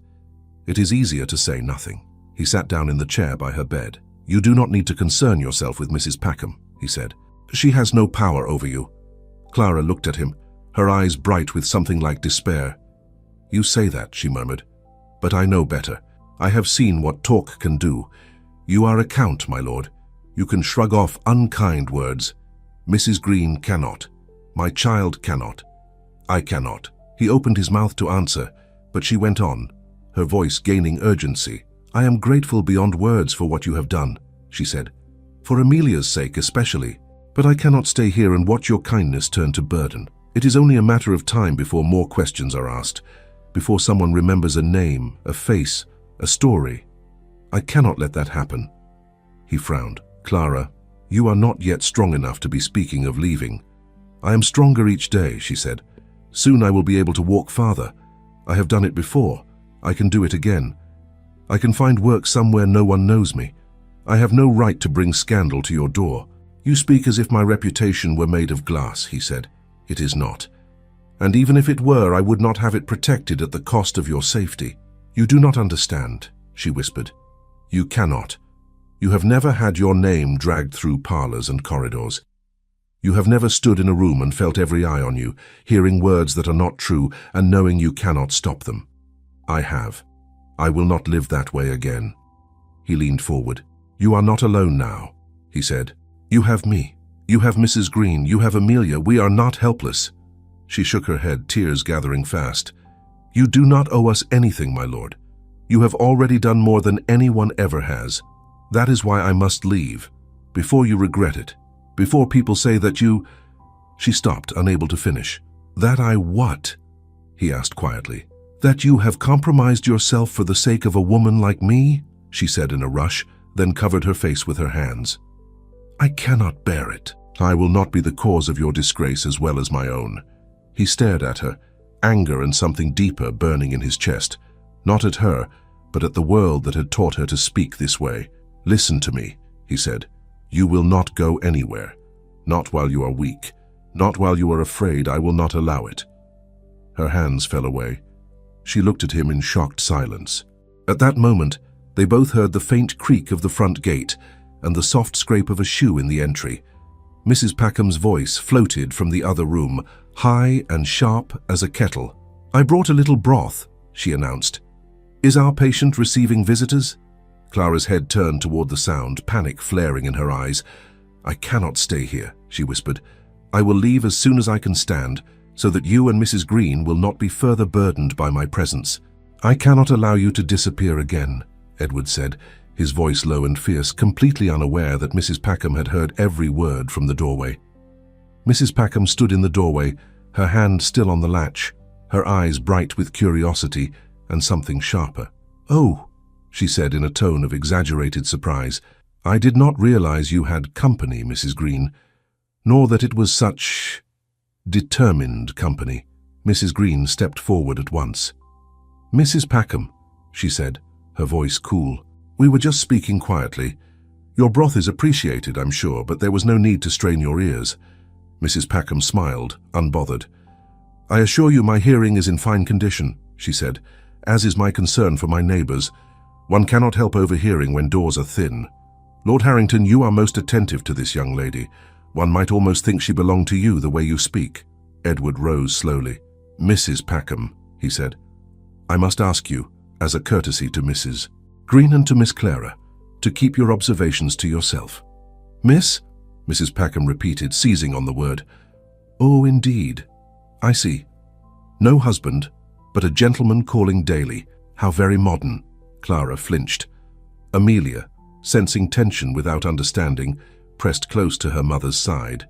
It is easier to say nothing. He sat down in the chair by her bed. You do not need to concern yourself with Mrs. Packham, he said. She has no power over you. Clara looked at him, her eyes bright with something like despair. You say that, she murmured. But I know better. I have seen what talk can do. You are a count, my lord. You can shrug off unkind words. Mrs. Green cannot. My child cannot. I cannot. He opened his mouth to answer, but she went on, her voice gaining urgency. I am grateful beyond words for what you have done, she said. For Amelia's sake especially. But I cannot stay here and watch your kindness turn to burden. It is only a matter of time before more questions are asked, before someone remembers a name, a face, a story. I cannot let that happen. He frowned. Clara, you are not yet strong enough to be speaking of leaving. I am stronger each day, she said. Soon I will be able to walk farther. I have done it before. I can do it again. I can find work somewhere no one knows me. I have no right to bring scandal to your door. You speak as if my reputation were made of glass, he said. It is not. And even if it were, I would not have it protected at the cost of your safety. You do not understand, she whispered. You cannot. You have never had your name dragged through parlors and corridors. You have never stood in a room and felt every eye on you, hearing words that are not true and knowing you cannot stop them. I have. I will not live that way again. He leaned forward. You are not alone now, he said. You have me. You have Mrs. Green. You have Amelia. We are not helpless. She shook her head, tears gathering fast. You do not owe us anything, my lord. You have already done more than anyone ever has. That is why I must leave, before you regret it, before people say that you... She stopped, unable to finish. That I what? He asked quietly. That you have compromised yourself for the sake of a woman like me? She said in a rush, then covered her face with her hands. I cannot bear it. I will not be the cause of your disgrace as well as my own. He stared at her, anger and something deeper burning in his chest, not at her, but at the world that had taught her to speak this way. Listen to me, he said. You will not go anywhere. Not while you are weak. Not while you are afraid. I will not allow it. Her hands fell away. She looked at him in shocked silence. At that moment, they both heard the faint creak of the front gate and the soft scrape of a shoe in the entry. Mrs. Packham's voice floated from the other room, high and sharp as a kettle. I brought a little broth, she announced. Is our patient receiving visitors? Clara's head turned toward the sound, panic flaring in her eyes. I cannot stay here, she whispered. I will leave as soon as I can stand, so that you and Mrs. Green will not be further burdened by my presence. I cannot allow you to disappear again, Edward said, his voice low and fierce, completely unaware that Mrs. Packham had heard every word from the doorway. Mrs. Packham stood in the doorway, her hand still on the latch, her eyes bright with curiosity and something sharper. Oh, she said in a tone of exaggerated surprise, I did not realize you had company, Mrs. Green, nor that it was such determined company. Mrs. Green stepped forward at once. Mrs. Packham, she said, her voice cool, we were just speaking quietly. Your broth is appreciated, I'm sure, but there was no need to strain your ears. Mrs. Packham smiled, unbothered. I assure you my hearing is in fine condition, she said, as is my concern for my neighbours. One cannot help overhearing when doors are thin. Lord Harrington, you are most attentive to this young lady. One might almost think she belonged to you the way you speak. Edward rose slowly. Mrs. Packham, he said, I must ask you, as a courtesy to Mrs. Green and to Miss Clara, to keep your observations to yourself. Miss? Mrs. Packham repeated, seizing on the word. Oh, indeed. I see. No husband, but a gentleman calling daily. How very modern. Clara flinched. Amelia, sensing tension without understanding, pressed close to her mother's side.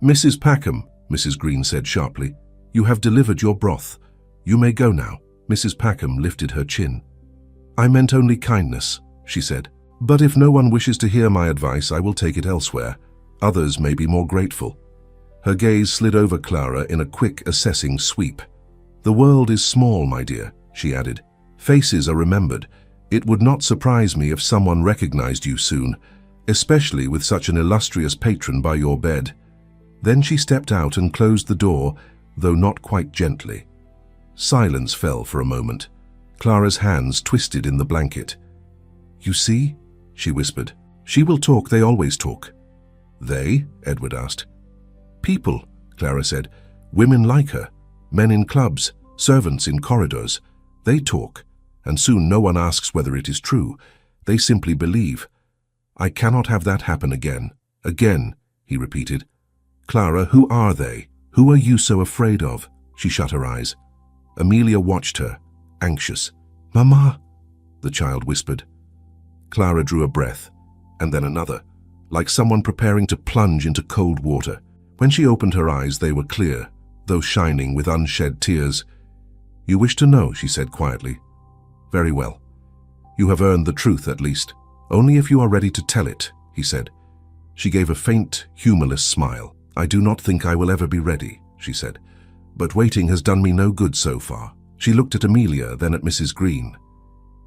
Mrs. Packham, Mrs. Green said sharply, you have delivered your broth. You may go now. Mrs. Packham lifted her chin. I meant only kindness, she said. But if no one wishes to hear my advice, I will take it elsewhere. Others may be more grateful. Her gaze slid over Clara in a quick, assessing sweep. The world is small, my dear, she added. Faces are remembered. It would not surprise me if someone recognized you soon, especially with such an illustrious patron by your bed. Then she stepped out and closed the door, though not quite gently. Silence fell for a moment. Clara's hands twisted in the blanket. You see, she whispered. She will talk, they always talk. They? Edward asked. People, Clara said. Women like her. Men in clubs, servants in corridors. They talk, and soon no one asks whether it is true. They simply believe. I cannot have that happen again. Again, he repeated. Clara, who are they? Who are you so afraid of? She shut her eyes. Amelia watched her, anxious. Mama, the child whispered. Clara drew a breath, and then another, like someone preparing to plunge into cold water. When she opened her eyes, they were clear, though shining with unshed tears. You wish to know, she said quietly. Very well. You have earned the truth, at least. Only if you are ready to tell it, he said. She gave a faint, humorless smile. I do not think I will ever be ready, she said. But waiting has done me no good so far. She looked at Amelia, then at Mrs. Green.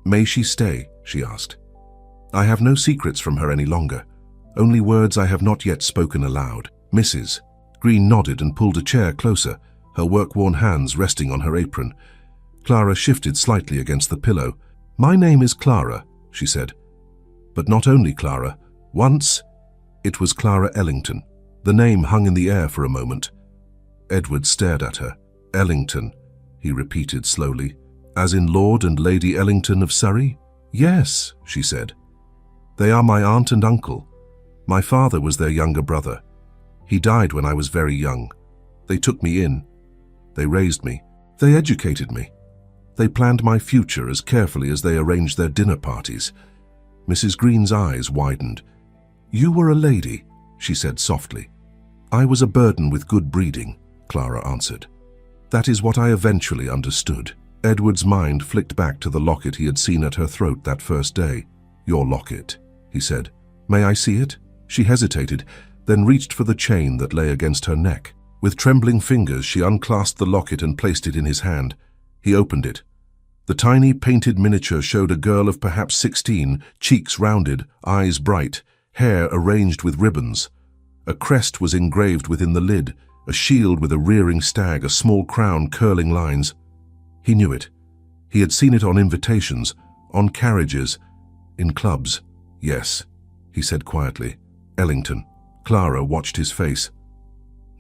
May she stay? She asked. I have no secrets from her any longer. Only words I have not yet spoken aloud. Mrs. Green nodded and pulled a chair closer, her work-worn hands resting on her apron. Clara shifted slightly against the pillow. My name is Clara, she said. But not only Clara. Once, it was Clara Ellington. The name hung in the air for a moment. Edward stared at her. Ellington, he repeated slowly. As in Lord and Lady Ellington of Surrey? Yes, she said. They are my aunt and uncle. My father was their younger brother. He died when I was very young. They took me in. They raised me. They educated me. They planned my future as carefully as they arranged their dinner parties. Mrs. Green's eyes widened. You were a lady, she said softly. I was a burden with good breeding, Clara answered. That is what I eventually understood. Edward's mind flicked back to the locket he had seen at her throat that first day. Your locket, he said. May I see it? She hesitated, then reached for the chain that lay against her neck. With trembling fingers, she unclasped the locket and placed it in his hand. He opened it. The tiny painted miniature showed a girl of perhaps 16, cheeks rounded, eyes bright, hair arranged with ribbons. A crest was engraved within the lid, a shield with a rearing stag, a small crown curling lines. He knew it. He had seen it on invitations, on carriages, in clubs. Yes, he said quietly. Ellington. Clara watched his face.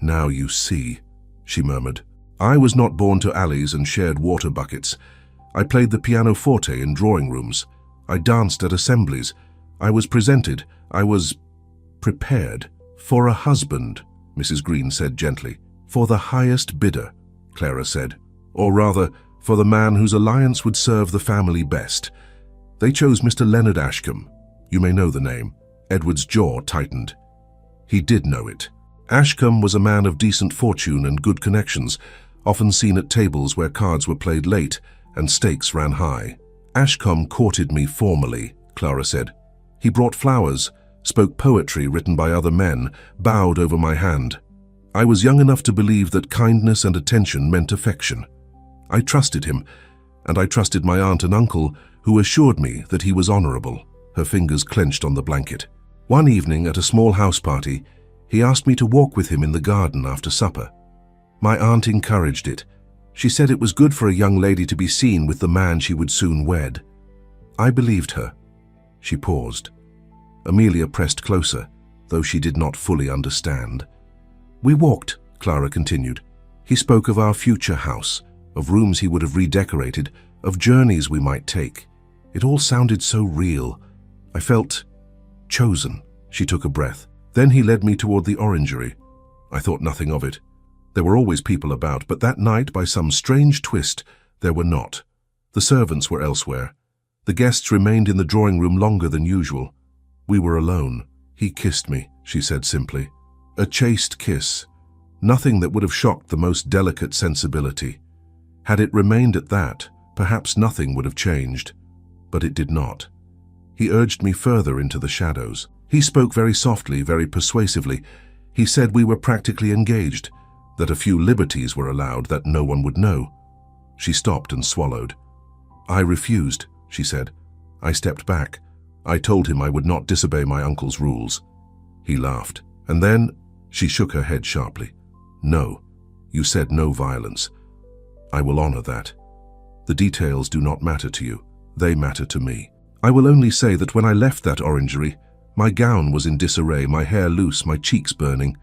Now you see, she murmured. I was not born to alleys and shared water buckets. I played the pianoforte in drawing rooms. I danced at assemblies. I was presented. I was prepared. For a husband, Mrs. Green said gently. For the highest bidder, Clara said. Or rather, for the man whose alliance would serve the family best. They chose Mr. Leonard Ashcombe. You may know the name. Edward's jaw tightened. He did know it. Ashcombe was a man of decent fortune and good connections, often seen at tables where cards were played late and stakes ran high. Ashcombe courted me formally, Clara said. He brought flowers, spoke poetry written by other men, bowed over my hand. I was young enough to believe that kindness and attention meant affection. I trusted him, and I trusted my aunt and uncle, who assured me that he was honorable. Her fingers clenched on the blanket. One evening at a small house party, he asked me to walk with him in the garden after supper. My aunt encouraged it. She said it was good for a young lady to be seen with the man she would soon wed. I believed her. She paused. Amelia pressed closer, though she did not fully understand. We walked, Clara continued. He spoke of our future house, of rooms he would have redecorated, of journeys we might take. It all sounded so real. I felt chosen. She took a breath. Then he led me toward the orangery. I thought nothing of it. There were always people about, but that night, by some strange twist, there were not. The servants were elsewhere. The guests remained in the drawing room longer than usual. We were alone. He kissed me, she said simply. A chaste kiss. Nothing that would have shocked the most delicate sensibility. Had it remained at that, perhaps nothing would have changed. But it did not. He urged me further into the shadows. He spoke very softly, very persuasively. He said we were practically engaged, that a few liberties were allowed that no one would know. She stopped and swallowed. I refused, she said. I stepped back. I told him I would not disobey my uncle's rules. He laughed. And then she shook her head sharply. No, you said no violence. I will honor that. The details do not matter to you. They matter to me. I will only say that when I left that orangery, my gown was in disarray, my hair loose, my cheeks burning.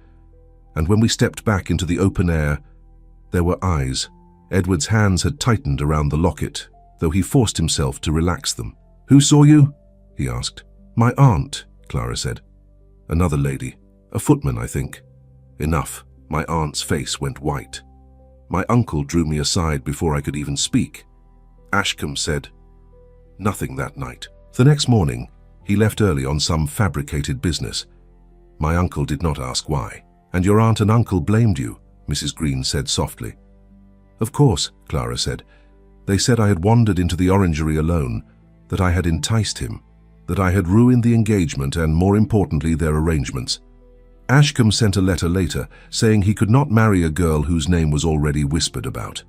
And when we stepped back into the open air, there were eyes. Edward's hands had tightened around the locket, though he forced himself to relax them. Who saw you? He asked. My aunt, Clara said. Another lady. A footman, I think. Enough. My aunt's face went white. My uncle drew me aside before I could even speak. Ashcombe said nothing that night. The next morning, he left early on some fabricated business. My uncle did not ask why. And your aunt and uncle blamed you, Mrs. Green said softly. Of course, Clara said. They said I had wandered into the orangery alone, that I had enticed him, that I had ruined the engagement and, more importantly, their arrangements. Ashcombe sent a letter later, saying he could not marry a girl whose name was already whispered about.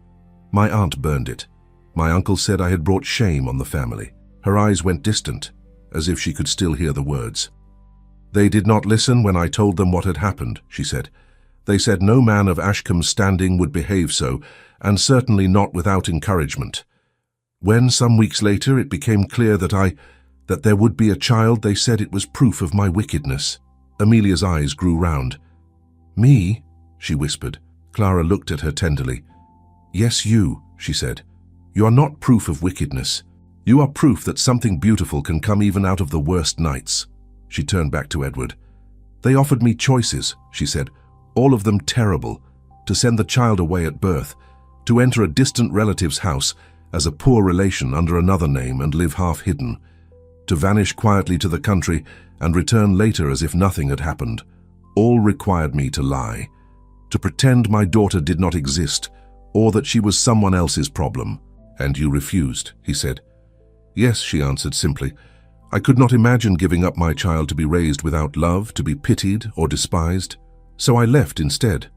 My aunt burned it. My uncle said I had brought shame on the family. Her eyes went distant, as if she could still hear the words. They did not listen when I told them what had happened, she said. They said no man of Ashcombe's standing would behave so, and certainly not without encouragement. When, some weeks later, it became clear that there would be a child, they said it was proof of my wickedness. Amelia's eyes grew round. Me? She whispered. Clara looked at her tenderly. Yes, you, she said. You are not proof of wickedness. You are proof that something beautiful can come even out of the worst nights. She turned back to Edward. They offered me choices, she said, all of them terrible. To send the child away at birth, to enter a distant relative's house as a poor relation under another name and live half hidden, to vanish quietly to the country and return later as if nothing had happened. All required me to lie, to pretend my daughter did not exist, or that she was someone else's problem. And you refused, he said. Yes, she answered simply. I could not imagine giving up my child to be raised without love, to be pitied or despised. So I left instead.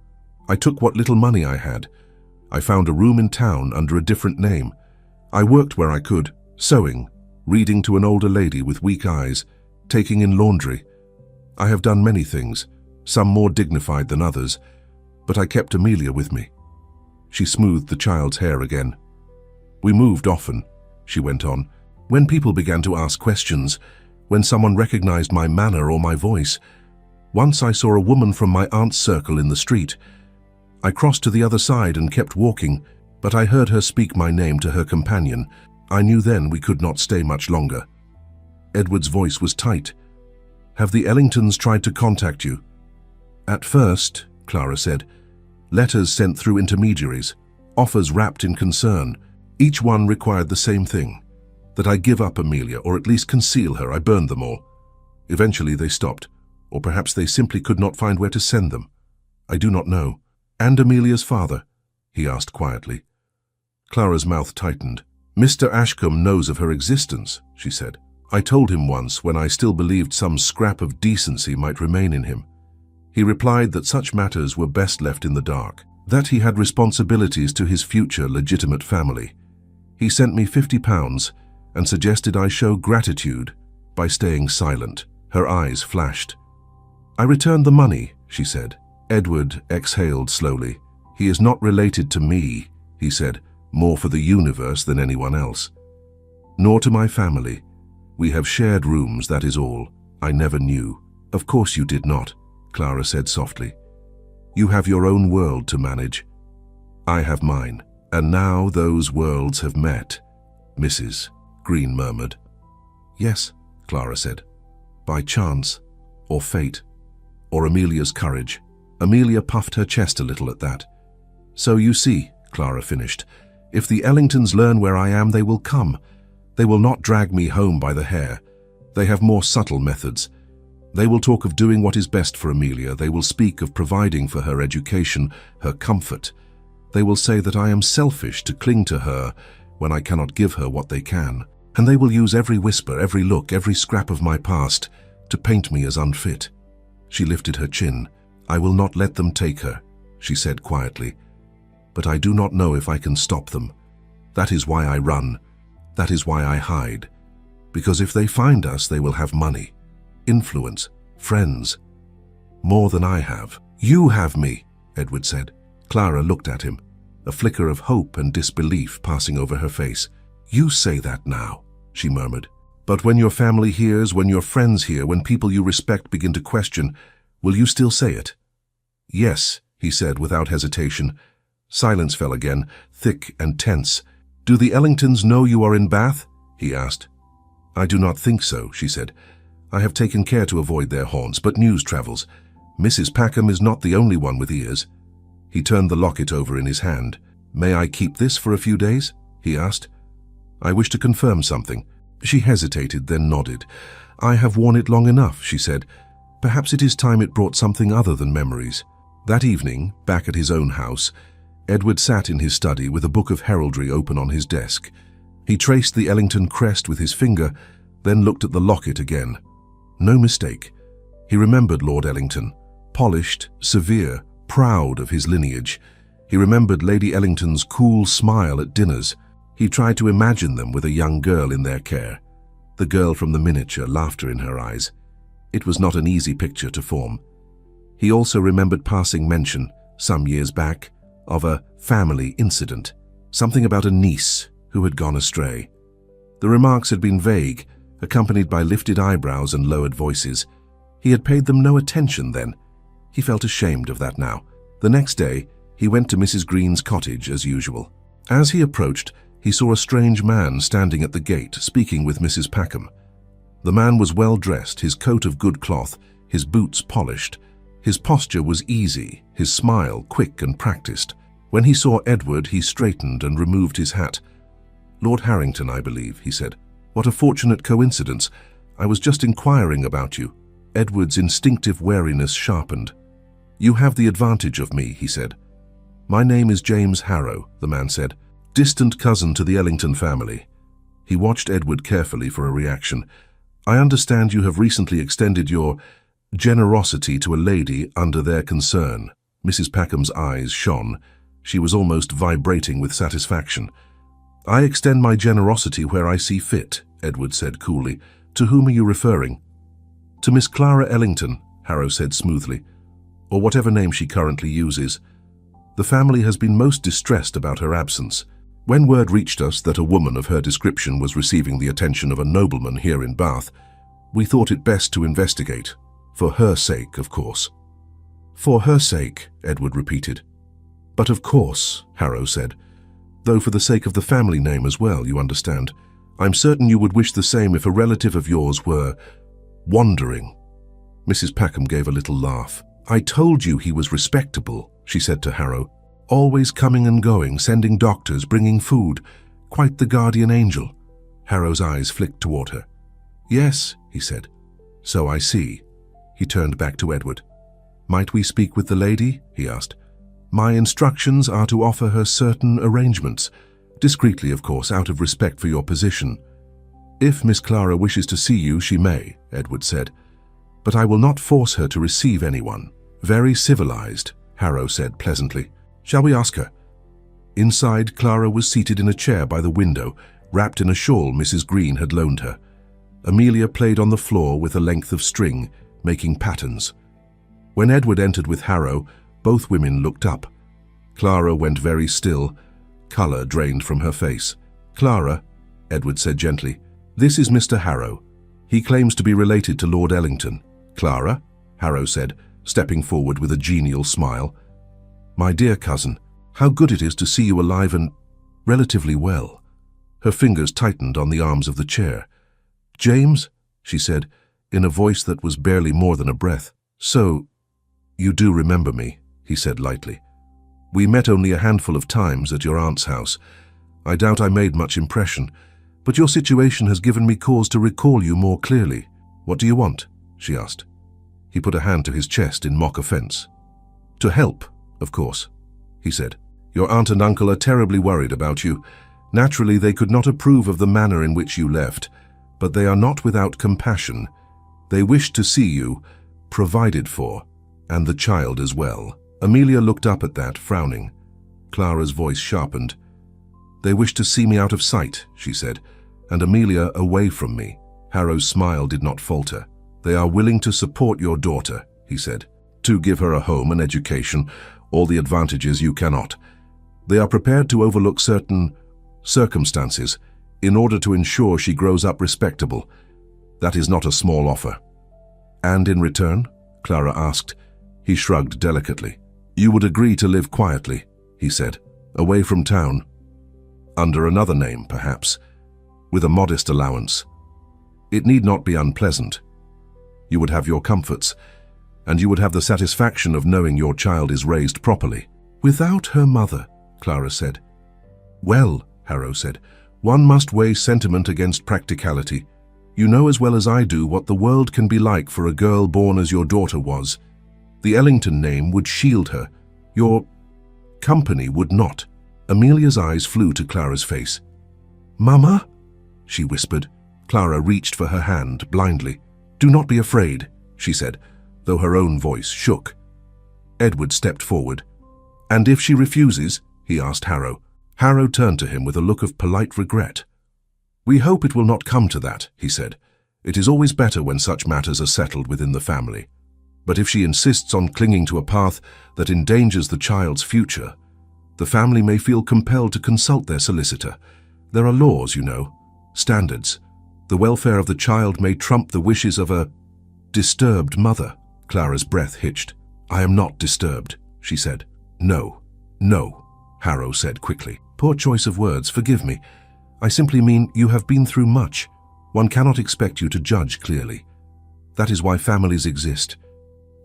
I took what little money I had. I found a room in town under a different name. I worked where I could, sewing, reading to an older lady with weak eyes, taking in laundry. I have done many things, some more dignified than others, but I kept Amelia with me. She smoothed the child's hair again. We moved often, she went on. When people began to ask questions, when someone recognized my manner or my voice. Once I saw a woman from my aunt's circle in the street. I crossed to the other side and kept walking, but I heard her speak my name to her companion. I knew then we could not stay much longer. Edward's voice was tight. Have the Ellingtons tried to contact you? At first, Clara said. Letters sent through intermediaries, offers wrapped in concern. Each one required the same thing, that I give up Amelia, or at least conceal her. I burned them all. Eventually they stopped, or perhaps they simply could not find where to send them. I do not know. And Amelia's father? He asked quietly. Clara's mouth tightened. Mr. Ashcombe knows of her existence, she said. I told him once when I still believed some scrap of decency might remain in him. He replied that such matters were best left in the dark, that he had responsibilities to his future legitimate family. He sent me £50 and suggested I show gratitude by staying silent. Her eyes flashed. I returned the money, she said. Edward exhaled slowly. He is not related to me, he said, more for the universe than anyone else. Nor to my family. We have shared rooms, that is all. I never knew. Of course you did not, Clara said softly. You have your own world to manage. I have mine. And now those worlds have met, Mrs. Green murmured. Yes, Clara said. By chance, or fate, or Amelia's courage. Amelia puffed her chest a little at that. So you see, Clara finished, if the Ellingtons learn where I am, they will come. They will not drag me home by the hair. They have more subtle methods. They will talk of doing what is best for Amelia. They will speak of providing for her education, her comfort. They will say that I am selfish to cling to her when I cannot give her what they can. And they will use every whisper, every look, every scrap of my past to paint me as unfit. She lifted her chin. I will not let them take her, she said quietly. But I do not know if I can stop them. That is why I run. That is why I hide. Because if they find us, they will have money, influence, friends. More than I have. You have me, Edward said. Clara looked at him, a flicker of hope and disbelief passing over her face. You say that now, she murmured. But when your family hears, when your friends hear, when people you respect begin to question, will you still say it? Yes, he said without hesitation. Silence fell again, thick and tense. Do the Ellingtons know you are in Bath? He asked. I do not think so, she said. I have taken care to avoid their haunts, but news travels. Mrs. Packham is not the only one with ears. He turned the locket over in his hand. May I keep this for a few days? He asked. I wish to confirm something. She hesitated, then nodded. I have worn it long enough, she said. Perhaps it is time it brought something other than memories. That evening, back at his own house, Edward sat in his study with a book of heraldry open on his desk. He traced the Ellington crest with his finger, then looked at the locket again. No mistake. He remembered Lord Ellington, polished, severe, proud of his lineage. He remembered Lady Ellington's cool smile at dinners. He tried to imagine them with a young girl in their care. The girl from the miniature, laughter in her eyes. It was not an easy picture to form. He also remembered passing mention, some years back, of a family incident, something about a niece who had gone astray. The remarks had been vague, accompanied by lifted eyebrows and lowered voices. He had paid them no attention then. He felt ashamed of that now. The next day, he went to Mrs. Green's cottage as usual. As he approached, he saw a strange man standing at the gate, speaking with Mrs. Packham. The man was well dressed, his coat of good cloth, his boots polished. His posture was easy, his smile quick and practiced. When he saw Edward, he straightened and removed his hat. Lord Harrington, I believe, he said. What a fortunate coincidence. I was just inquiring about you. Edward's instinctive wariness sharpened. You have the advantage of me, he said. My name is James Harrow, the man said. Distant cousin to the Ellington family. He watched Edward carefully for a reaction. I understand you have recently extended your generosity to a lady under their concern. Mrs. Packham's eyes shone. She was almost vibrating with satisfaction. I extend my generosity where I see fit, Edward said coolly. To whom are you referring? To Miss Clara Ellington, Harrow said smoothly, or whatever name she currently uses. The family has been most distressed about her absence. When word reached us that a woman of her description was receiving the attention of a nobleman here in Bath, we thought it best to investigate. For her sake, of course. For her sake, Edward repeated. But of course, Harrow said. Though for the sake of the family name as well, you understand. I'm certain you would wish the same if a relative of yours were wandering. Mrs. Packham gave a little laugh. I told you he was respectable, she said to Harrow. Always coming and going, sending doctors, bringing food. Quite the guardian angel. Harrow's eyes flicked toward her. Yes, he said. So I see. He turned back to Edward. Might we speak with the lady? He asked. My instructions are to offer her certain arrangements. Discreetly, of course, out of respect for your position. If Miss Clara wishes to see you, she may, Edward said. But I will not force her to receive anyone. Very civilized, Harrow said pleasantly. Shall we ask her? Inside, Clara was seated in a chair by the window, wrapped in a shawl Mrs. Green had loaned her. Amelia played on the floor with a length of string, making patterns. When Edward entered with Harrow, both women looked up. Clara went very still. Colour drained from her face. Clara, Edward said gently, this is Mr. Harrow. He claims to be related to Lord Ellington. Clara, Harrow said, stepping forward with a genial smile. My dear cousin, how good it is to see you alive and relatively well. Her fingers tightened on the arms of the chair. James, she said, in a voice that was barely more than a breath. So, you do remember me, he said lightly. We met only a handful of times at your aunt's house. I doubt I made much impression, but your situation has given me cause to recall you more clearly. What do you want? She asked. He put a hand to his chest in mock offense. To help, of course, he said. Your aunt and uncle are terribly worried about you. Naturally, they could not approve of the manner in which you left, but they are not without compassion. They wish to see you provided for, and the child as well." Amelia looked up at that, frowning. Clara's voice sharpened. "They wish to see me out of sight," she said, "and Amelia away from me." Harrow's smile did not falter. "They are willing to support your daughter," he said, "to give her a home and education, all the advantages you cannot. They are prepared to overlook certain circumstances in order to ensure she grows up respectable. That is not a small offer." "And in return?" Clara asked. He shrugged delicately. "You would agree to live quietly," he said, "away from town. Under another name, perhaps, with a modest allowance. It need not be unpleasant. You would have your comforts, and you would have the satisfaction of knowing your child is raised properly." "Without her mother," Clara said. "Well," Harrow said, "one must weigh sentiment against practicality. You know as well as I do what the world can be like for a girl born as your daughter was. The Ellington name would shield her. Your company would not." Amelia's eyes flew to Clara's face. "Mama?" she whispered. Clara reached for her hand blindly. "Do not be afraid," she said, though her own voice shook. Edward stepped forward. "And if she refuses?" he asked Harrow. Harrow turned to him with a look of polite regret. "We hope it will not come to that," he said. "It is always better when such matters are settled within the family. But if she insists on clinging to a path that endangers the child's future, the family may feel compelled to consult their solicitor. There are laws, you know, standards. The welfare of the child may trump the wishes of a disturbed mother." Clara's breath hitched. "I am not disturbed," she said. "No, no," Harrow said quickly. "Poor choice of words, forgive me. I simply mean you have been through much. One cannot expect you to judge clearly. That is why families exist,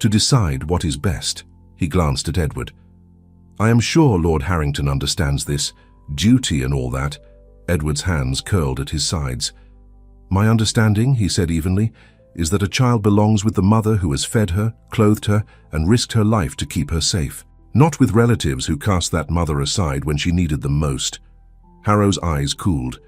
to decide what is best." He glanced at Edward. "I am sure Lord Harrington understands this, duty and all that." Edward's hands curled at his sides. "My understanding," he said evenly, "is that a child belongs with the mother who has fed her, clothed her, and risked her life to keep her safe, not with relatives who cast that mother aside when she needed them most." Harrow's eyes cooled.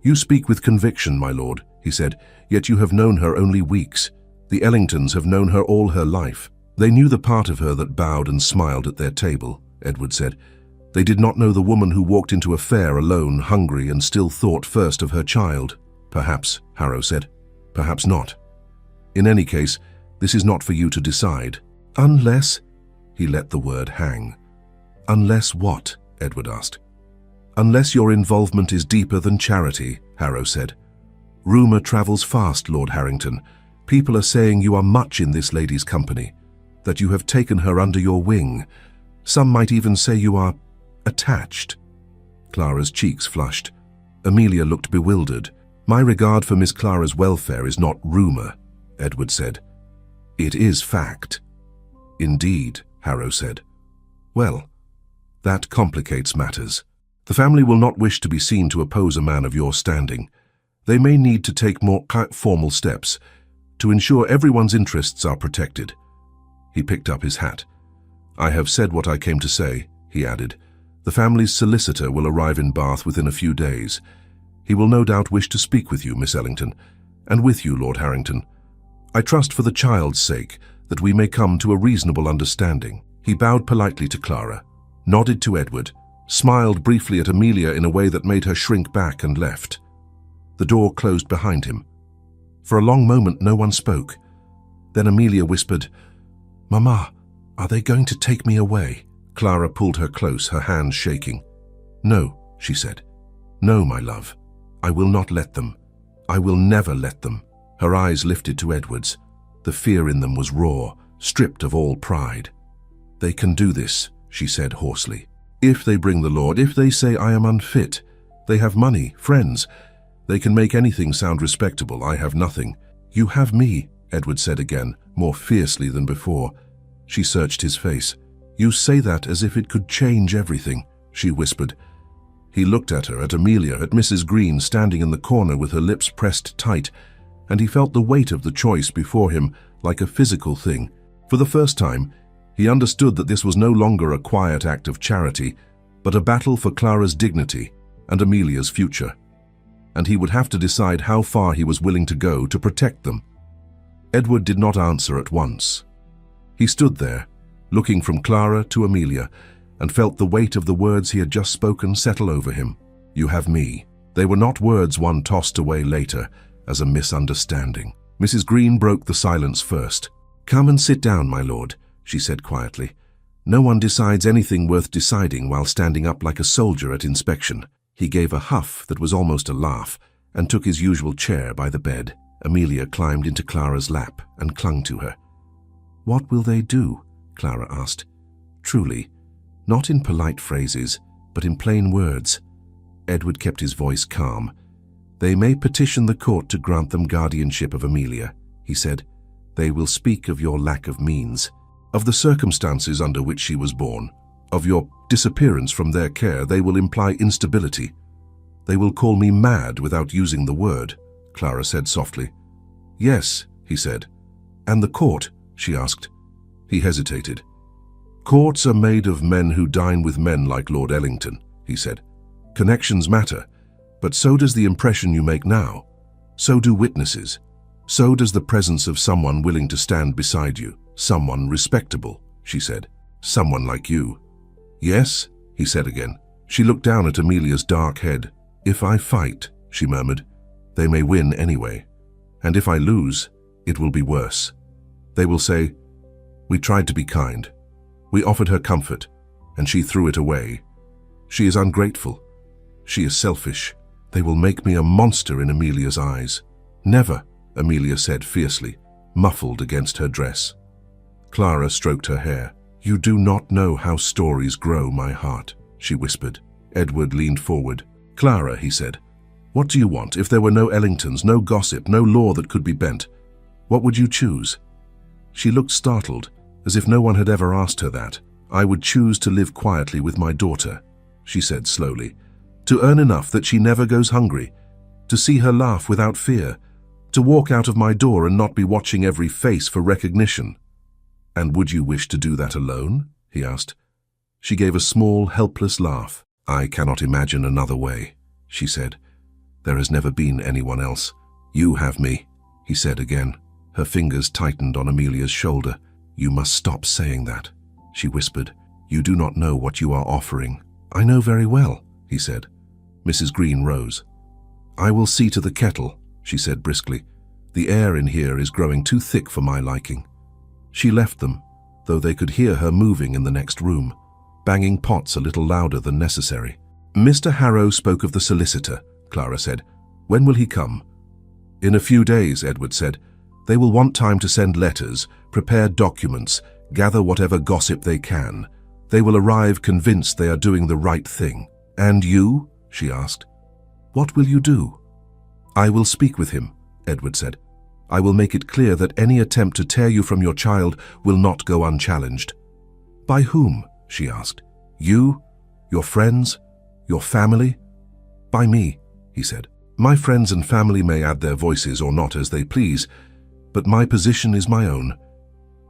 "You speak with conviction, my lord," he said, "yet you have known her only weeks. The Ellingtons have known her all her life." "They knew the part of her that bowed and smiled at their table," Edward said. "They did not know the woman who walked into a fair alone, hungry, and still thought first of her child." "Perhaps," Harrow said. "Perhaps not. In any case, this is not for you to decide." "Unless—" he let the word hang. "Unless what?" Edward asked. "Unless your involvement is deeper than charity," Harrow said. "Rumor travels fast, Lord Harrington. People are saying you are much in this lady's company, that you have taken her under your wing. Some might even say you are attached." Clara's cheeks flushed. Amelia looked bewildered. "My regard for Miss Clara's welfare is not rumor," Edward said. "It is fact." "Indeed," Harrow said. "Well, that complicates matters. The family will not wish to be seen to oppose a man of your standing. They may need to take more formal steps to ensure everyone's interests are protected." He picked up his hat. "I have said what I came to say," he added. "The family's solicitor will arrive in Bath within a few days. He will no doubt wish to speak with you, Miss Ellington, and with you, Lord Harrington. I trust for the child's sake that we may come to a reasonable understanding." He bowed politely to Clara, nodded to Edward, smiled briefly at Amelia in a way that made her shrink back and left. The door closed behind him. For a long moment no one spoke. Then Amelia whispered, "Mama, are they going to take me away?" Clara pulled her close, her hands shaking. "No," she said. "No, my love. I will not let them. I will never let them." Her eyes lifted to Edward's. The fear in them was raw, stripped of all pride. "They can do this," she said hoarsely. "If they bring the Lord, if they say I am unfit. They have money, friends. They can make anything sound respectable. I have nothing." "You have me," Edward said again, more fiercely than before. She searched his face. "You say that as if it could change everything," she whispered. He looked at her, at Amelia, at Mrs. Green standing in the corner with her lips pressed tight, and he felt the weight of the choice before him like a physical thing. For the first time, he understood that this was no longer a quiet act of charity, but a battle for Clara's dignity. and Amelia's future. And he would have to decide how far he was willing to go to protect them. Edward did not answer at once. He stood there, looking from Clara to Amelia, and felt the weight of the words he had just spoken settle over him. "You have me." They were not words one tossed away later as a misunderstanding. Mrs. Green broke the silence first. "Come and sit down, my lord," she said quietly. "No one decides anything worth deciding while standing up like a soldier at inspection." He gave a huff that was almost a laugh and took his usual chair by the bed. Amelia climbed into Clara's lap and clung to her. "What will they do?" Clara asked. Truly, not in polite phrases, but in plain words. Edward kept his voice calm. "They may petition the court to grant them guardianship of Amelia," he said. "They will speak of your lack of means, of the circumstances under which she was born, of your disappearance from their care. They will imply instability. They will call me mad without using the word," Clara said softly. "Yes," he said. "And the court?" she asked. He hesitated. "Courts are made of men who dine with men like Lord Ellington," he said. "Connections matter, but so does the impression you make now. So do witnesses. So does the presence of someone willing to stand beside you. Someone respectable," she said. "Someone like you." "Yes," he said again. She looked down at Amelia's dark head. "If I fight," she murmured, "they may win anyway. And if I lose, it will be worse. They will say, 'We tried to be kind. We offered her comfort, and she threw it away. She is ungrateful. She is selfish.' They will make me a monster in Amelia's eyes." "Never," Amelia said fiercely, muffled against her dress. Clara stroked her hair. "You do not know how stories grow, my heart," she whispered. Edward leaned forward. "Clara," he said, "what do you want? If there were no Ellingtons, no gossip, no law that could be bent, what would you choose?" She looked startled, as if no one had ever asked her that. "I would choose to live quietly with my daughter," she said slowly. "To earn enough that she never goes hungry, to see her laugh without fear, to walk out of my door and not be watching every face for recognition." "And would you wish to do that alone?" he asked. She gave a small, helpless laugh. "I cannot imagine another way," she said. "There has never been anyone else. You have me," he said again. Her fingers tightened on Amelia's shoulder. "You must stop saying that," she whispered. "You do not know what you are offering." "I know very well," he said. Mrs. Green rose. "I will see to the kettle," she said briskly. "The air in here is growing too thick for my liking." She left them, though they could hear her moving in the next room, banging pots a little louder than necessary. "Mr. Harrow spoke of the solicitor," Clara said. "When will he come?" "In a few days," Edward said. "They will want time to send letters, prepare documents, gather whatever gossip they can. They will arrive convinced they are doing the right thing." "And you?" she asked. "What will you do?" "I will speak with him," Edward said. "I will make it clear that any attempt to tear you from your child will not go unchallenged." "By whom?" she asked. "You? Your friends? Your family?" "By me," he said. "My friends and family may add their voices or not as they please, but my position is my own."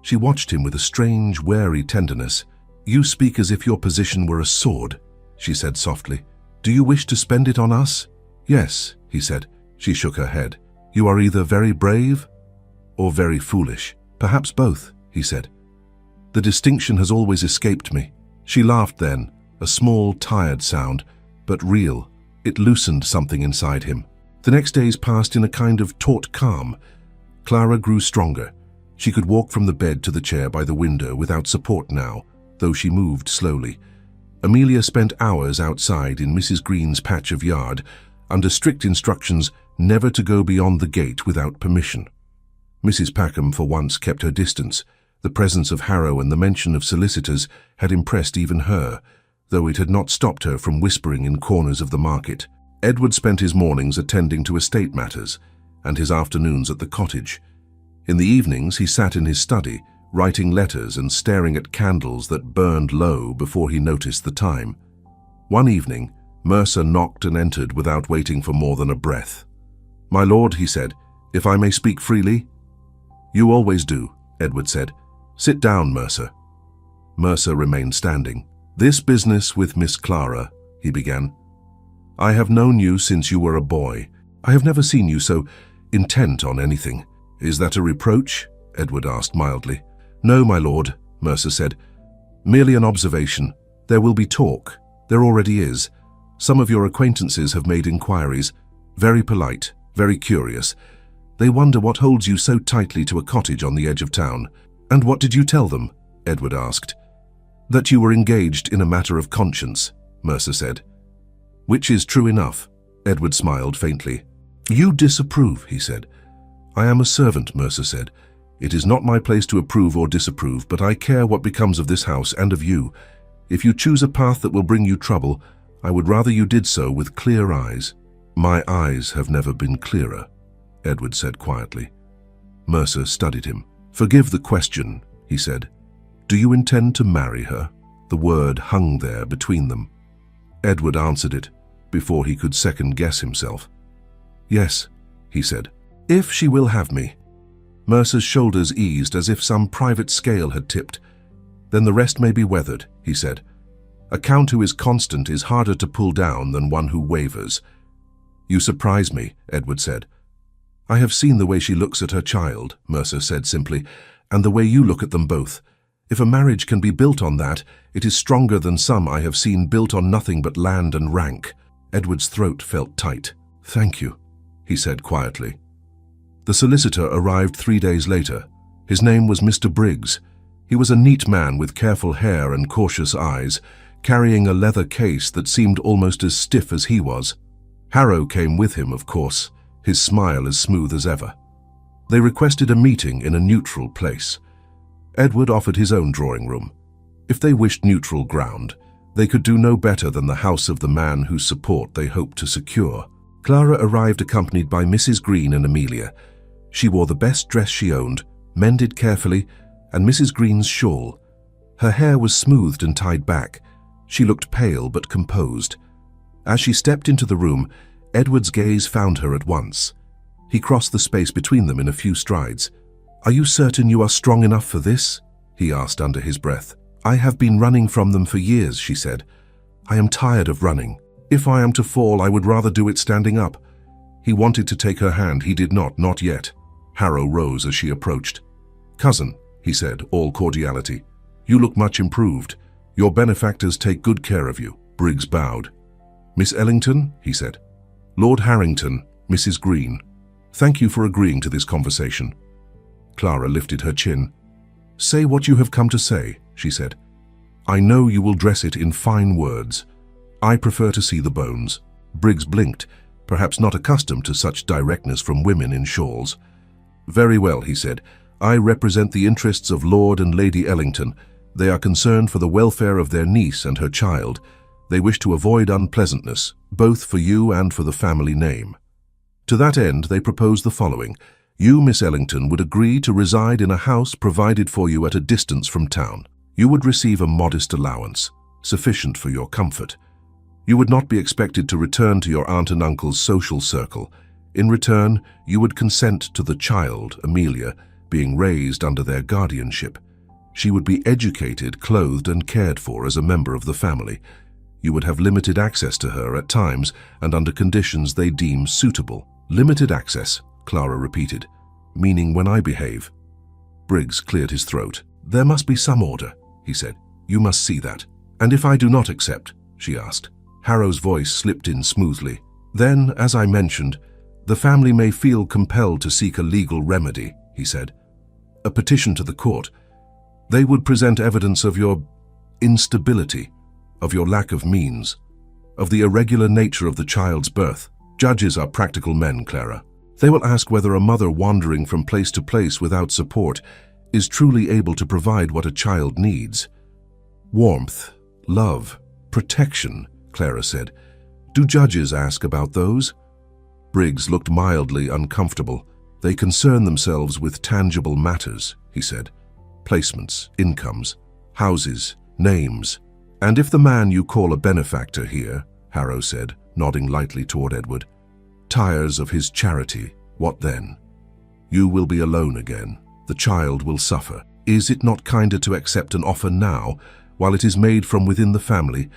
She watched him with a strange, wary tenderness. "You speak as if your position were a sword," she said softly. "Do you wish to spend it on us?" "Yes," he said. She shook her head. "You are either very brave or very foolish. Perhaps both," he said. "The distinction has always escaped me." She laughed then, a small, tired sound, but real. It loosened something inside him. The next days passed in a kind of taut calm. Clara grew stronger. She could walk from the bed to the chair by the window without support now, though she moved slowly. Amelia spent hours outside in Mrs. Green's patch of yard, under strict instructions never to go beyond the gate without permission. Mrs. Packham for once kept her distance. The presence of Harrow and the mention of solicitors had impressed even her, though it had not stopped her from whispering in corners of the market. Edward spent his mornings attending to estate matters, and his afternoons at the cottage. In the evenings he sat in his study, writing letters and staring at candles that burned low before he noticed the time. One evening, Mercer knocked and entered without waiting for more than a breath. "My lord," he said, "if I may speak freely?" "You always do," Edward said. "Sit down, Mercer." Mercer remained standing. "This business with Miss Clara," he began. I have known you since you were a boy. I have never seen you so intent on anything. Is that a reproach? Edward asked mildly. No, my lord, Mercer said. Merely an observation. There will be talk. There already is. Some of your acquaintances have made inquiries. Very polite, very curious. They wonder what holds you so tightly to a cottage on the edge of town. And what did you tell them? Edward asked. That you were engaged in a matter of conscience, Mercer said. Which is true enough. Edward smiled faintly. You disapprove, he said. I am a servant, Mercer said. It is not my place to approve or disapprove, but I care what becomes of this house and of you. If you choose a path that will bring you trouble, I would rather you did so with clear eyes. My eyes have never been clearer, Edward said quietly. Mercer studied him. Forgive the question, he said. Do you intend to marry her? The word hung there between them. Edward answered it before he could second-guess himself. Yes, he said, if she will have me. Mercer's shoulders eased as if some private scale had tipped. Then the rest may be weathered, he said. A count who is constant is harder to pull down than one who wavers. You surprise me, Edward said. I have seen the way she looks at her child, Mercer said simply, and the way you look at them both. If a marriage can be built on that, it is stronger than some I have seen built on nothing but land and rank. Edward's throat felt tight. Thank you, he said quietly. The solicitor arrived 3 days later. His name was Mr. Briggs. He was a neat man with careful hair and cautious eyes, carrying a leather case that seemed almost as stiff as he was. Harrow came with him, of course, his smile as smooth as ever. They requested a meeting in a neutral place. Edward offered his own drawing room. If they wished neutral ground, they could do no better than the house of the man whose support they hoped to secure. Clara arrived accompanied by Mrs. Green and Amelia. She wore the best dress she owned, mended carefully, and Mrs. Green's shawl. Her hair was smoothed and tied back. She looked pale but composed. As she stepped into the room, Edward's gaze found her at once. He crossed the space between them in a few strides. Are you certain you are strong enough for this? He asked under his breath. I have been running from them for years, she said. I am tired of running. If I am to fall, I would rather do it standing up. He wanted to take her hand. He did not yet. Harrow rose as she approached. Cousin, he said, all cordiality. You look much improved. Your benefactors take good care of you. Briggs bowed. Miss Ellington, he said. Lord Harrington, Mrs. Green. Thank you for agreeing to this conversation. Clara lifted her chin. Say what you have come to say, she said. I know you will dress it in fine words. I prefer to see the bones. Briggs blinked, perhaps not accustomed to such directness from women in shawls. Very well, he said. I represent the interests of Lord and Lady Ellington. They are concerned for the welfare of their niece and her child. They wish to avoid unpleasantness, both for you and for the family name. To that end, they propose the following. You, Miss Ellington, would agree to reside in a house provided for you at a distance from town. You would receive a modest allowance, sufficient for your comfort. You would not be expected to return to your aunt and uncle's social circle. In return, you would consent to the child, Amelia, being raised under their guardianship. She would be educated, clothed, and cared for as a member of the family. You would have limited access to her at times and under conditions they deem suitable. Limited access, Clara repeated, meaning when I behave. Briggs cleared his throat. There must be some order, he said. You must see that. And if I do not accept, she asked. Harrow's voice slipped in smoothly. Then, as I mentioned, the family may feel compelled to seek a legal remedy, he said. A petition to the court. They would present evidence of your instability, of your lack of means, of the irregular nature of the child's birth. Judges are practical men, Clara. They will ask whether a mother wandering from place to place without support is truly able to provide what a child needs. Warmth, love, protection, Clara said. Do judges ask about those? Briggs looked mildly uncomfortable. They concern themselves with tangible matters, he said. Placements, incomes, houses, names. And if the man you call a benefactor here, Harrow said, nodding lightly toward Edward, tires of his charity, what then? You will be alone again. The child will suffer. Is it not kinder to accept an offer now, while it is made from within the family,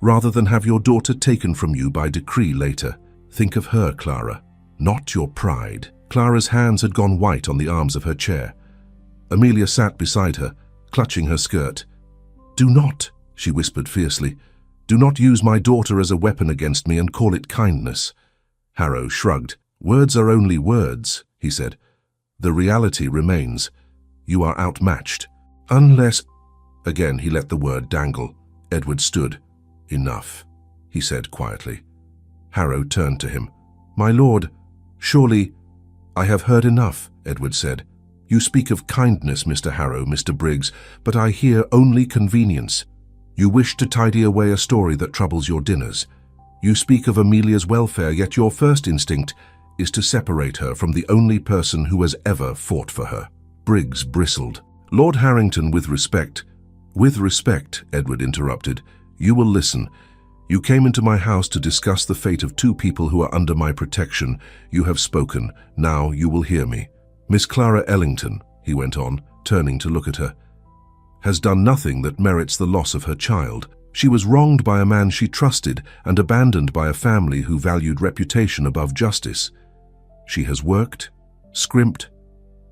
rather than have your daughter taken from you by decree later. Think of her, Clara, not your pride." Clara's hands had gone white on the arms of her chair. Amelia sat beside her, clutching her skirt. "Do not," she whispered fiercely. "Do not use my daughter as a weapon against me and call it kindness." Harrow shrugged. "Words are only words," he said. "The reality remains. You are outmatched. Unless—" Again he let the word dangle. Edward stood. "Enough," he said quietly. Harrow turned to him. "My lord, surely—" "I have heard enough," Edward said. "You speak of kindness, Mr. Harrow, Mr. Briggs, but I hear only convenience. You wish to tidy away a story that troubles your dinners. You speak of Amelia's welfare, yet your first instinct is to separate her from the only person who has ever fought for her." Briggs bristled. "Lord Harrington, with respect—" "With respect," Edward interrupted, "you will listen. You came into my house to discuss the fate of two people who are under my protection. You have spoken. Now you will hear me. Miss Clara Ellington," he went on, turning to look at her, "has done nothing that merits the loss of her child. She was wronged by a man she trusted and abandoned by a family who valued reputation above justice. She has worked, scrimped,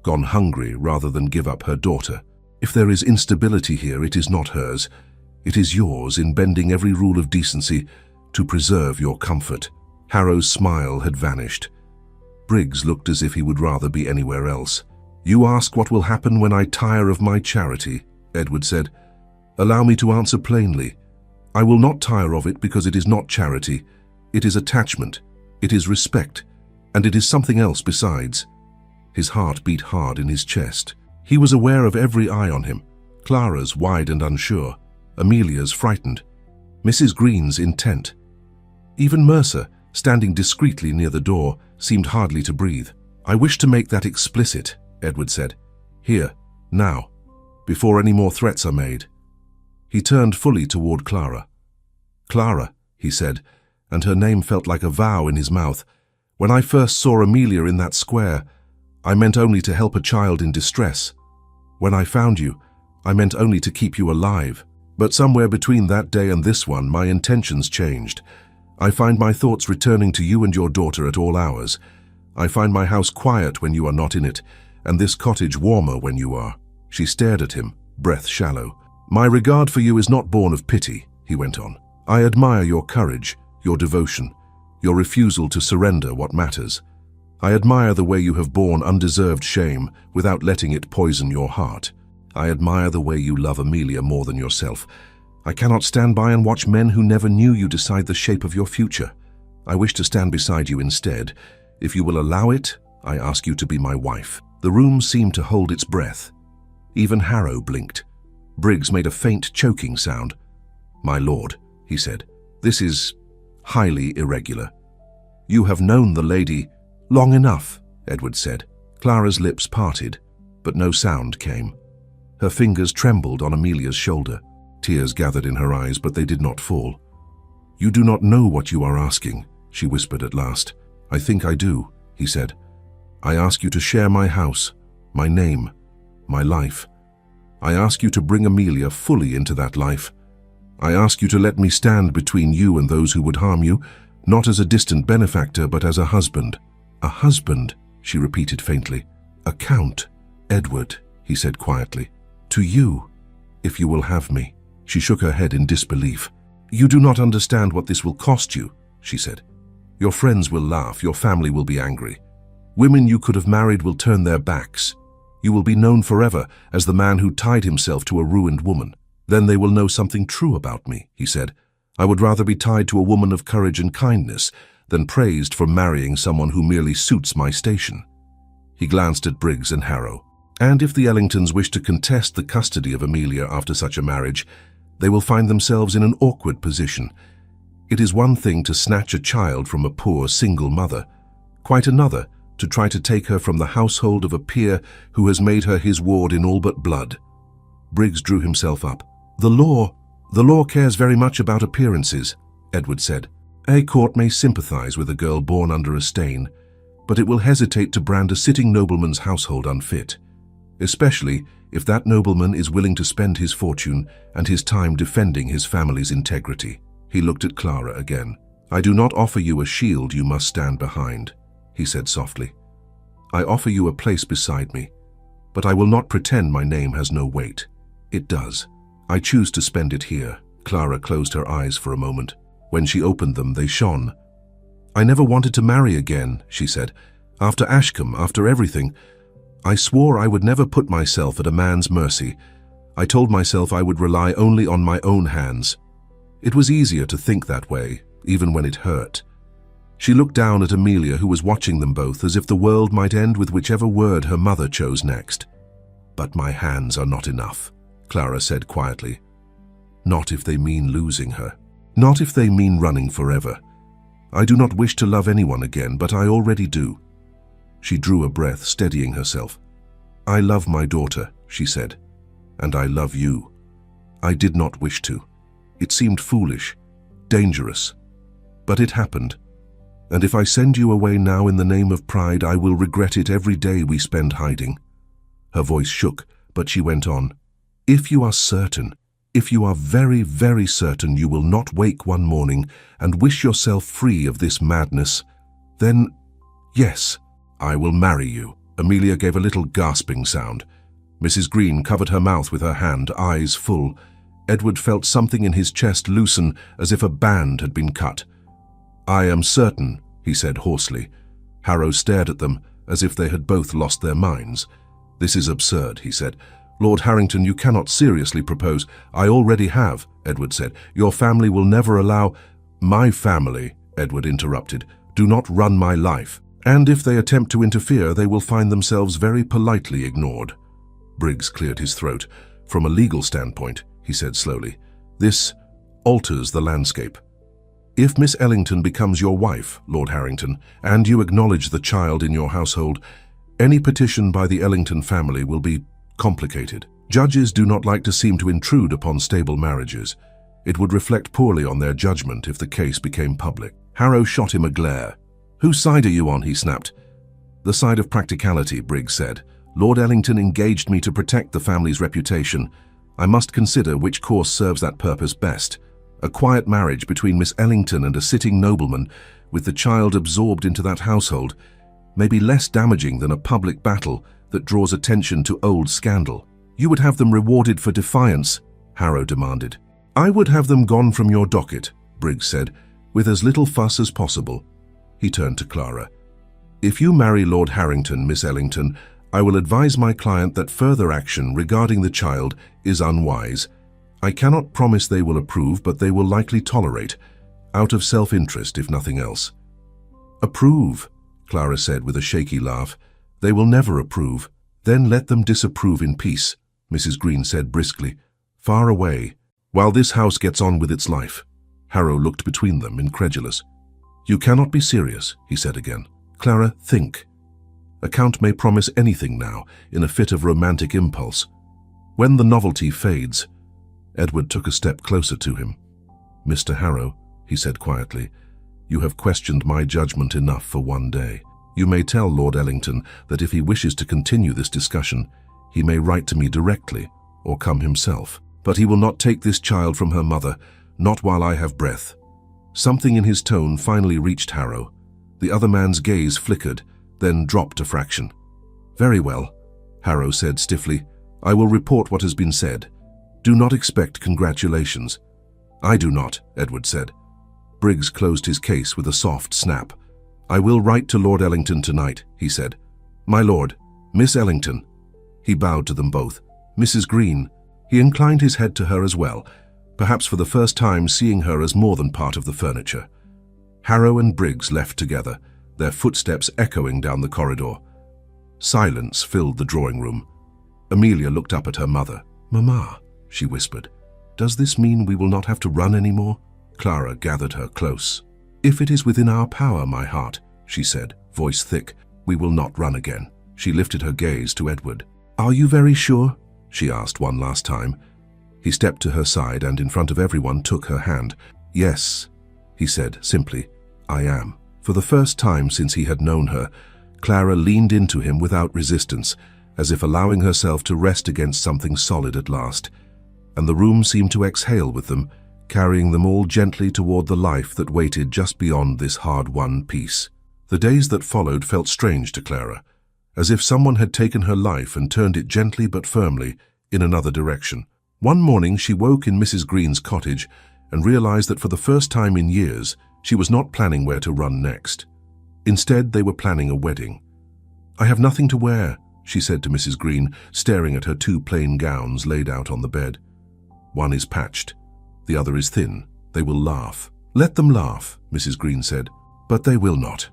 gone hungry rather than give up her daughter. If there is instability here, it is not hers. It is yours in bending every rule of decency to preserve your comfort." Harrow's smile had vanished. Briggs looked as if he would rather be anywhere else. "You ask what will happen when I tire of my charity," Edward said. "Allow me to answer plainly. I will not tire of it because it is not charity. It is attachment, it is respect, and it is something else besides." His heart beat hard in his chest. He was aware of every eye on him. Clara's wide and unsure, Amelia's frightened, Mrs. Green's intent. Even Mercer, standing discreetly near the door, seemed hardly to breathe. "I wish to make that explicit," Edward said. "Here, now, before any more threats are made." He turned fully toward Clara. "Clara," he said, and her name felt like a vow in his mouth. "When I first saw Amelia in that square, I meant only to help a child in distress. When I found you, I meant only to keep you alive. But somewhere between that day and this one, my intentions changed. I find my thoughts returning to you and your daughter at all hours. I find my house quiet when you are not in it, and this cottage warmer when you are." She stared at him, breath shallow. "My regard for you is not born of pity," he went on. "I admire your courage, your devotion, your refusal to surrender what matters. I admire the way you have borne undeserved shame without letting it poison your heart. I admire the way you love Amelia more than yourself. I cannot stand by and watch men who never knew you decide the shape of your future. I wish to stand beside you instead. If you will allow it, I ask you to be my wife." The room seemed to hold its breath. Even Harrow blinked. Briggs made a faint choking sound. "My lord," he said, "this is highly irregular." "You have known the lady long enough," Edward said. Clara's lips parted, but no sound came. Her fingers trembled on Amelia's shoulder. Tears gathered in her eyes, but they did not fall. "You do not know what you are asking," she whispered at last. "I think I do," he said. "I ask you to share my house, my name, my life. I ask you to bring Amelia fully into that life. I ask you to let me stand between you and those who would harm you, not as a distant benefactor, but as a husband." "A husband," she repeated faintly. "A count." "Edward," he said quietly. "To you, if you will have me." She shook her head in disbelief. "You do not understand what this will cost you," she said. "Your friends will laugh, your family will be angry. Women you could have married will turn their backs. You will be known forever as the man who tied himself to a ruined woman. Then they will know something true about me," he said. "I would rather be tied to a woman of courage and kindness than praised for marrying someone who merely suits my station." He glanced at Briggs and Harrow. "And if the Ellingtons wish to contest the custody of Amelia after such a marriage, they will find themselves in an awkward position. It is one thing to snatch a child from a poor single mother, quite another to try to take her from the household of a peer who has made her his ward in all but blood." Briggs drew himself up. The law cares very much about appearances," Edward said. "A court may sympathize with a girl born under a stain, but it will hesitate to brand a sitting nobleman's household unfit, especially if that nobleman is willing to spend his fortune and his time defending his family's integrity." He looked at Clara again. "I do not offer you a shield you must stand behind," he said softly. "I offer you a place beside me, but I will not pretend my name has no weight. It does. I choose to spend it here." Clara closed her eyes for a moment. When she opened them, they shone. "I never wanted to marry again," she said. "After Ashcombe, after everything, I swore I would never put myself at a man's mercy. I told myself I would rely only on my own hands. It was easier to think that way, even when it hurt." She looked down at Amelia, who was watching them both, as if the world might end with whichever word her mother chose next. "But my hands are not enough," Clara said quietly. "Not if they mean losing her. Not if they mean running forever. I do not wish to love anyone again, but I already do." She drew a breath, steadying herself. "I love my daughter," she said, "and I love you. I did not wish to. It seemed foolish, dangerous, but it happened. And if I send you away now in the name of pride, I will regret it every day we spend hiding." Her voice shook, but she went on. "If you are certain, if you are very, very certain you will not wake one morning and wish yourself free of this madness, then, yes, I will marry you." Amelia gave a little gasping sound. Mrs. Green covered her mouth with her hand, eyes full. Edward felt something in his chest loosen, as if a band had been cut. "I am certain," he said hoarsely. Harrow stared at them, as if they had both lost their minds. "This is absurd," he said. "Lord Harrington, you cannot seriously propose—" "I already have," Edward said. "Your family will never allow—" "My family," Edward interrupted, "do not run my life. And if they attempt to interfere, they will find themselves very politely ignored." Briggs cleared his throat. "From a legal standpoint," he said slowly, "this alters the landscape. If Miss Ellington becomes your wife, Lord Harrington, and you acknowledge the child in your household, any petition by the Ellington family will be complicated. Judges do not like to seem to intrude upon stable marriages. It would reflect poorly on their judgment if the case became public." Harrow shot him a glare. "Whose side are you on?" he snapped. "The side of practicality," Briggs said. "Lord Ellington engaged me to protect the family's reputation. I must consider which course serves that purpose best. A quiet marriage between Miss Ellington and a sitting nobleman, with the child absorbed into that household, may be less damaging than a public battle that draws attention to old scandal." "You would have them rewarded for defiance?" Harrow demanded. "I would have them gone from your docket," Briggs said, "with as little fuss as possible." He turned to Clara. "If you marry Lord Harrington, Miss Ellington, I will advise my client that further action regarding the child is unwise. I cannot promise they will approve, but they will likely tolerate, out of self-interest if nothing else." "Approve," Clara said with a shaky laugh. "They will never approve. Then let them disapprove in peace," Mrs. Green said briskly. "Far away, while this house gets on with its life." Harrow looked between them, incredulous. "You cannot be serious," he said again. "Clara, think. A count may promise anything now, in a fit of romantic impulse. When the novelty fades—" Edward took a step closer to him. "Mr. Harrow," he said quietly, "you have questioned my judgment enough for one day. You may tell Lord Ellington that if he wishes to continue this discussion, he may write to me directly, or come himself. But he will not take this child from her mother, not while I have breath." Something in his tone finally reached Harrow. The other man's gaze flickered, then dropped a fraction. "Very well," Harrow said stiffly. "I will report what has been said. Do not expect congratulations." "I do not," Edward said. Briggs closed his case with a soft snap. "I will write to Lord Ellington tonight," he said. "My lord, Miss Ellington." He bowed to them both. "Mrs. Green." He inclined his head to her as well, perhaps for the first time seeing her as more than part of the furniture. Harrow and Briggs left together, their footsteps echoing down the corridor. Silence filled the drawing room. Amelia looked up at her mother. "Mamma," she whispered, "does this mean we will not have to run anymore?" Clara gathered her close. "If it is within our power, my heart," she said, voice thick, "we will not run again." She lifted her gaze to Edward. "Are you very sure?" she asked one last time. He stepped to her side and in front of everyone took her hand. "Yes," he said simply, "I am." For the first time since he had known her, Clara leaned into him without resistance, as if allowing herself to rest against something solid at last. And the room seemed to exhale with them, carrying them all gently toward the life that waited just beyond this hard-won peace. The days that followed felt strange to Clara, as if someone had taken her life and turned it gently but firmly in another direction. One morning she woke in Mrs. Green's cottage and realized that for the first time in years she was not planning where to run next. Instead, they were planning a wedding. "I have nothing to wear," she said to Mrs. Green, staring at her 2 plain gowns laid out on the bed. "One is patched. The other is thin. They will laugh." "Let them laugh," Mrs. Green said. "But they will not.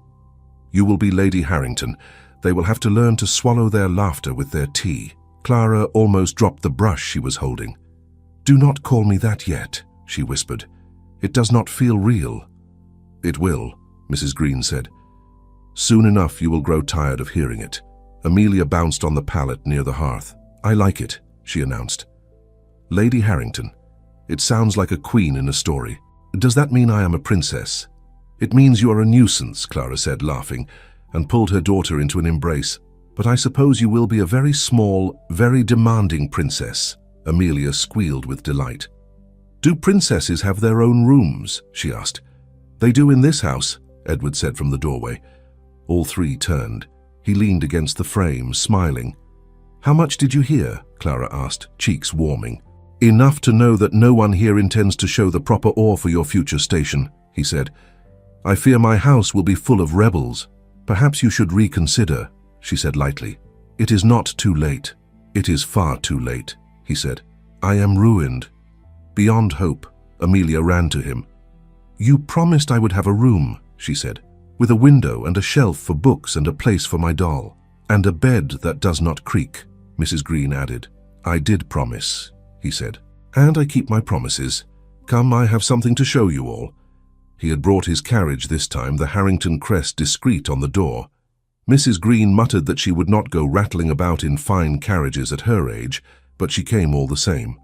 You will be Lady Harrington. They will have to learn to swallow their laughter with their tea." Clara almost dropped the brush she was holding. "Do not call me that yet," she whispered. "It does not feel real." "It will," Mrs. Green said. "Soon enough you will grow tired of hearing it." Amelia bounced on the pallet near the hearth. "I like it," she announced. "Lady Harrington. It sounds like a queen in a story. Does that mean I am a princess?" "It means you are a nuisance," Clara said, laughing, and pulled her daughter into an embrace. "But I suppose you will be a very small, very demanding princess," Amelia squealed with delight. "Do princesses have their own rooms?" she asked. "They do in this house," Edward said from the doorway. All 3 turned. He leaned against the frame, smiling. "How much did you hear?" Clara asked, cheeks warming. "Enough to know that no one here intends to show the proper awe for your future station," he said. "I fear my house will be full of rebels." "Perhaps you should reconsider," she said lightly. "It is not too late." "It is far too late," he said. "I am ruined." Beyond hope, Amelia ran to him. "You promised I would have a room," she said, "with a window and a shelf for books and a place for my doll. And a bed that does not creak," Mrs. Green added. "I did promise," he said. "And I keep my promises. Come, I have something to show you all." He had brought his carriage this time, the Harrington crest discreet on the door. Mrs. Green muttered that she would not go rattling about in fine carriages at her age, but she came all the same.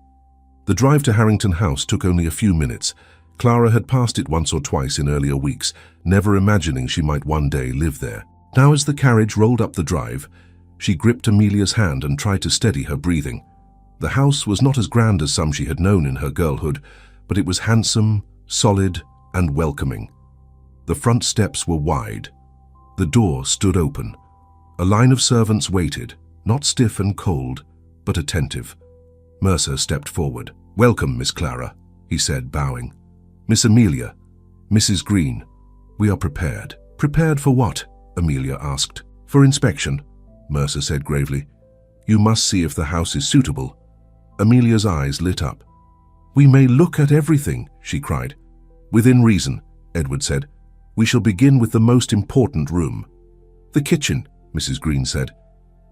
The drive to Harrington House took only a few minutes. Clara had passed it once or twice in earlier weeks, never imagining she might one day live there. Now as the carriage rolled up the drive, she gripped Amelia's hand and tried to steady her breathing. The house was not as grand as some she had known in her girlhood, but it was handsome, solid, and welcoming. The front steps were wide. The door stood open. A line of servants waited, not stiff and cold, but attentive. Mercer stepped forward. "Welcome, Miss Clara," he said, bowing. "Miss Amelia, Mrs. Green, we are prepared." "Prepared for what?" Amelia asked. "For inspection," Mercer said gravely. "You must see if the house is suitable." Amelia's eyes lit up. "We may look at everything," she cried. "Within reason," Edward said. "We shall begin with the most important room." "The kitchen," Mrs. Green said.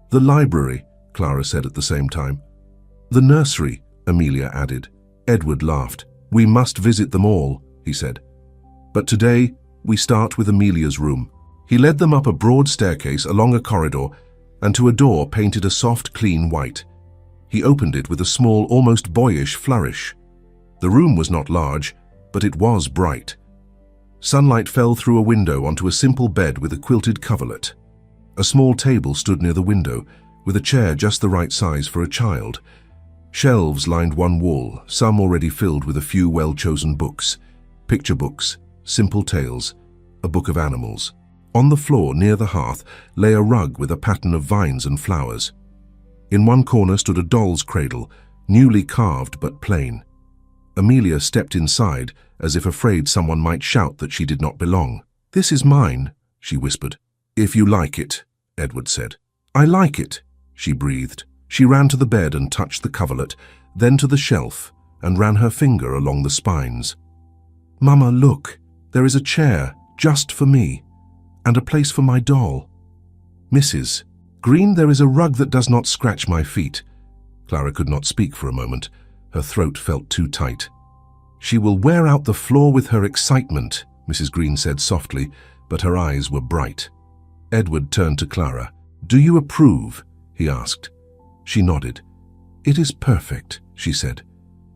"The library," Clara said at the same time. "The nursery," Amelia added. Edward laughed. "We must visit them all," he said. "But today, we start with Amelia's room." He led them up a broad staircase along a corridor and to a door painted a soft, clean white. He opened it with a small, almost boyish flourish. The room was not large, but it was bright. Sunlight fell through a window onto a simple bed with a quilted coverlet. A small table stood near the window, with a chair just the right size for a child. Shelves lined one wall, some already filled with a few well-chosen books. Picture books, simple tales, a book of animals. On the floor near the hearth lay a rug with a pattern of vines and flowers. In one corner stood a doll's cradle, newly carved but plain. Amelia stepped inside, as if afraid someone might shout that she did not belong. "This is mine," she whispered. "If you like it," Edward said. "I like it," she breathed. She ran to the bed and touched the coverlet, then to the shelf, and ran her finger along the spines. "Mama, look, there is a chair, just for me, and a place for my doll." "Mrs. Green, there is a rug that does not scratch my feet." Clara could not speak for a moment. Her throat felt too tight. "She will wear out the floor with her excitement," Mrs. Green said softly, but her eyes were bright. Edward turned to Clara. "Do you approve?" he asked. She nodded. "It is perfect," she said.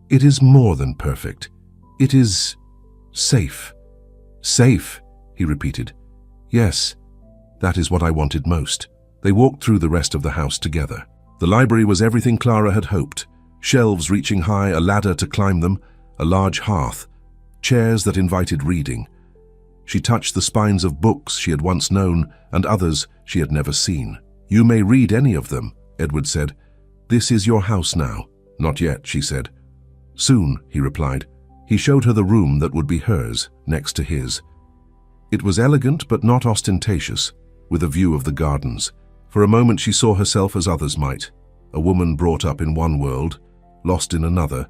"It is more than perfect. It is safe." "Safe," he repeated. "Yes, that is what I wanted most." They walked through the rest of the house together. The library was everything Clara had hoped. Shelves reaching high, a ladder to climb them, a large hearth, chairs that invited reading. She touched the spines of books she had once known and others she had never seen. "You may read any of them," Edward said. "This is your house now." "Not yet," she said. "Soon," he replied. He showed her the room that would be hers, next to his. It was elegant but not ostentatious, with a view of the gardens. For a moment she saw herself as others might, a woman brought up in one world, lost in another,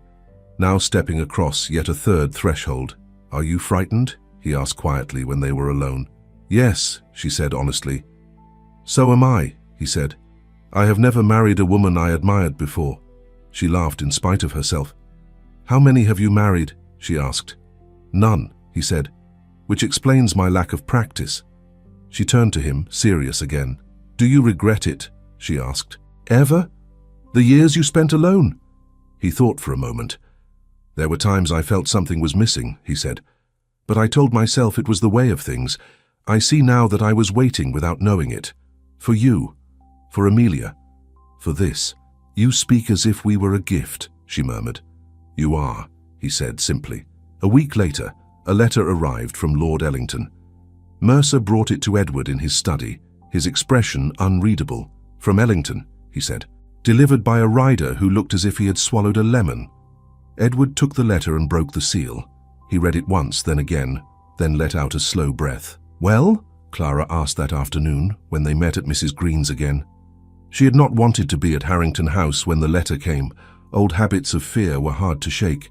now stepping across yet a third threshold. "Are you frightened?" he asked quietly when they were alone. "Yes," she said honestly. "So am I," he said. "I have never married a woman I admired before." She laughed in spite of herself. "How many have you married?" she asked. "None," he said, "which explains my lack of practice." She turned to him, serious again. "Do you regret it?" she asked. "Ever? The years you spent alone?" He thought for a moment. "There were times I felt something was missing," he said. "But I told myself it was the way of things. I see now that I was waiting without knowing it. For you, for Amelia, for this." "You speak as if we were a gift," she murmured. "You are," he said simply. A week later, a letter arrived from Lord Ellington. Mercer brought it to Edward in his study, his expression unreadable. "From Ellington," he said. "Delivered by a rider who looked as if he had swallowed a lemon." Edward took the letter and broke the seal. He read it once, then again, then let out a slow breath. "Well?" Clara asked that afternoon when they met at Mrs. Green's again. She had not wanted to be at Harrington House when the letter came. Old habits of fear were hard to shake.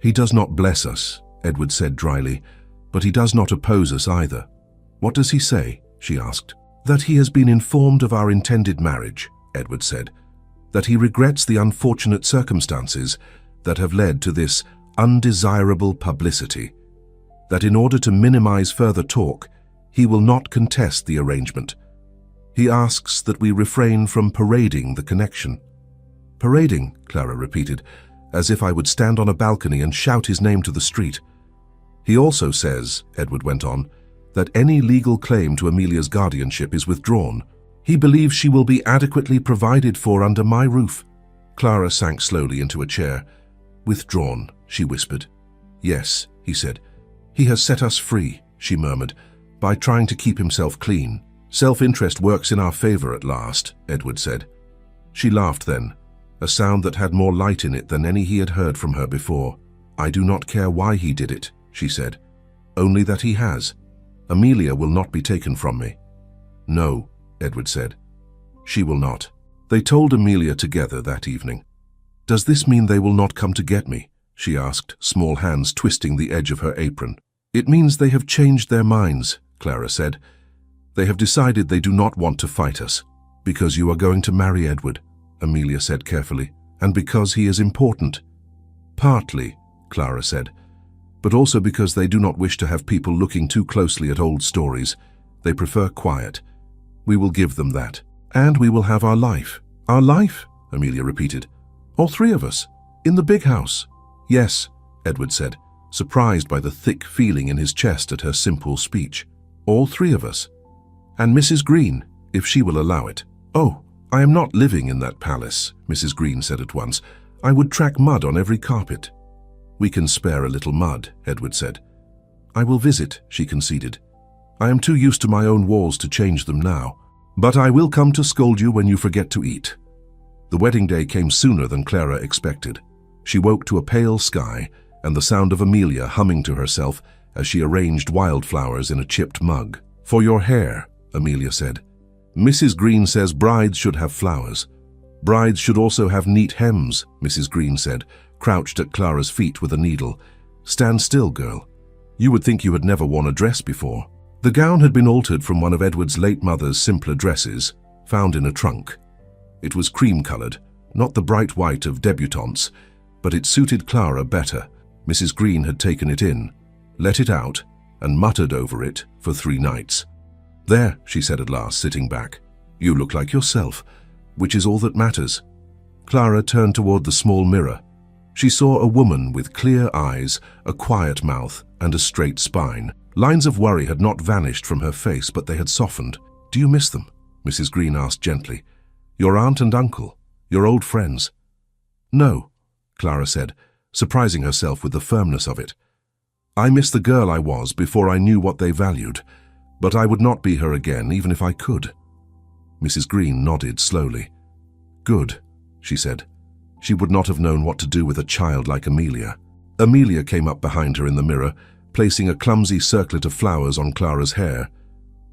"He does not bless us," Edward said dryly, "but he does not oppose us either." "What does he say?" she asked. "That he has been informed of our intended marriage," Edward said. "That he regrets the unfortunate circumstances that have led to this undesirable publicity. That in order to minimize further talk, he will not contest the arrangement. He asks that we refrain from parading the connection." "Parading," Clara repeated, "as if I would stand on a balcony and shout his name to the street." "He also says," Edward went on, "that any legal claim to Amelia's guardianship is withdrawn. He believes she will be adequately provided for under my roof." Clara sank slowly into a chair. "Withdrawn," she whispered. "Yes," he said. "He has set us free," she murmured, "by trying to keep himself clean." "Self-interest works in our favor at last," Edward said. She laughed then, a sound that had more light in it than any he had heard from her before. "I do not care why he did it," she said. "Only that he has. Amelia will not be taken from me." "No," Edward said. "She will not." They told Amelia together that evening. "Does this mean they will not come to get me?" she asked, small hands twisting the edge of her apron. "It means they have changed their minds," Clara said. "They have decided they do not want to fight us." "Because you are going to marry Edward," Amelia said carefully, "and because he is important." "Partly," Clara said, "but also because they do not wish to have people looking too closely at old stories. They prefer quiet. We will give them that. And we will have our life." "Our life?" Amelia repeated. "All three of us? In the big house?" "Yes," Edward said, surprised by the thick feeling in his chest at her simple speech. "All three of us. And Mrs. Green, if she will allow it." "Oh, I am not living in that palace," Mrs. Green said at once. "I would track mud on every carpet." "We can spare a little mud," Edward said. "I will visit," she conceded. "I am too used to my own walls to change them now. But I will come to scold you when you forget to eat." The wedding day came sooner than Clara expected. She woke to a pale sky and the sound of Amelia humming to herself as she arranged wildflowers in a chipped mug. "For your hair," Amelia said. "Mrs. Green says brides should have flowers. Brides should also have neat hems," Mrs. Green said, crouched at Clara's feet with a needle. "Stand still, girl. You would think you had never worn a dress before." The gown had been altered from one of Edward's late mother's simpler dresses, found in a trunk. It was cream-colored, not the bright white of debutantes, but it suited Clara better. Mrs. Green had taken it in, let it out, and muttered over it for 3 nights. "There," she said at last, sitting back. "You look like yourself, which is all that matters." Clara turned toward the small mirror. She saw a woman with clear eyes, a quiet mouth, and a straight spine. Lines of worry had not vanished from her face, but they had softened. "Do you miss them?" Mrs. Green asked gently. "Your aunt and uncle, your old friends?" "No," Clara said, surprising herself with the firmness of it. "I miss the girl I was before I knew what they valued, but I would not be her again even if I could." Mrs. Green nodded slowly. "Good," she said. She would not have known what to do with a child like Amelia. Amelia came up behind her in the mirror, placing a clumsy circlet of flowers on Clara's hair.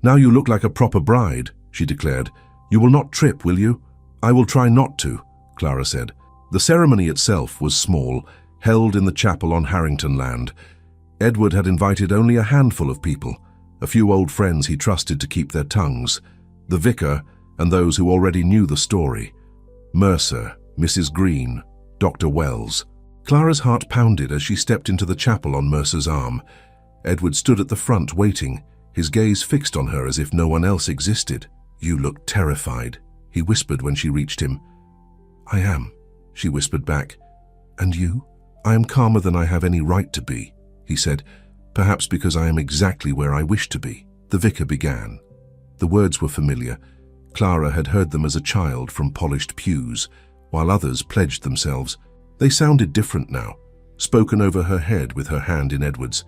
"Now you look like a proper bride," she declared. "You will not trip, will you?" "I will try not to," Clara said. The ceremony itself was small, held in the chapel on Harrington Land. Edward had invited only a handful of people, a few old friends he trusted to keep their tongues, the vicar and those who already knew the story. Mercer, Mrs. Green, Dr. Wells. Clara's heart pounded as she stepped into the chapel on Mercer's arm. Edward stood at the front waiting, his gaze fixed on her as if no one else existed. "You look terrified," he whispered when she reached him. "I am," she whispered back. "And you?" "I am calmer than I have any right to be," he said, "perhaps because I am exactly where I wish to be." The vicar began. The words were familiar. Clara had heard them as a child from polished pews, while others pledged themselves. They sounded different now, spoken over her head with her hand in Edward's.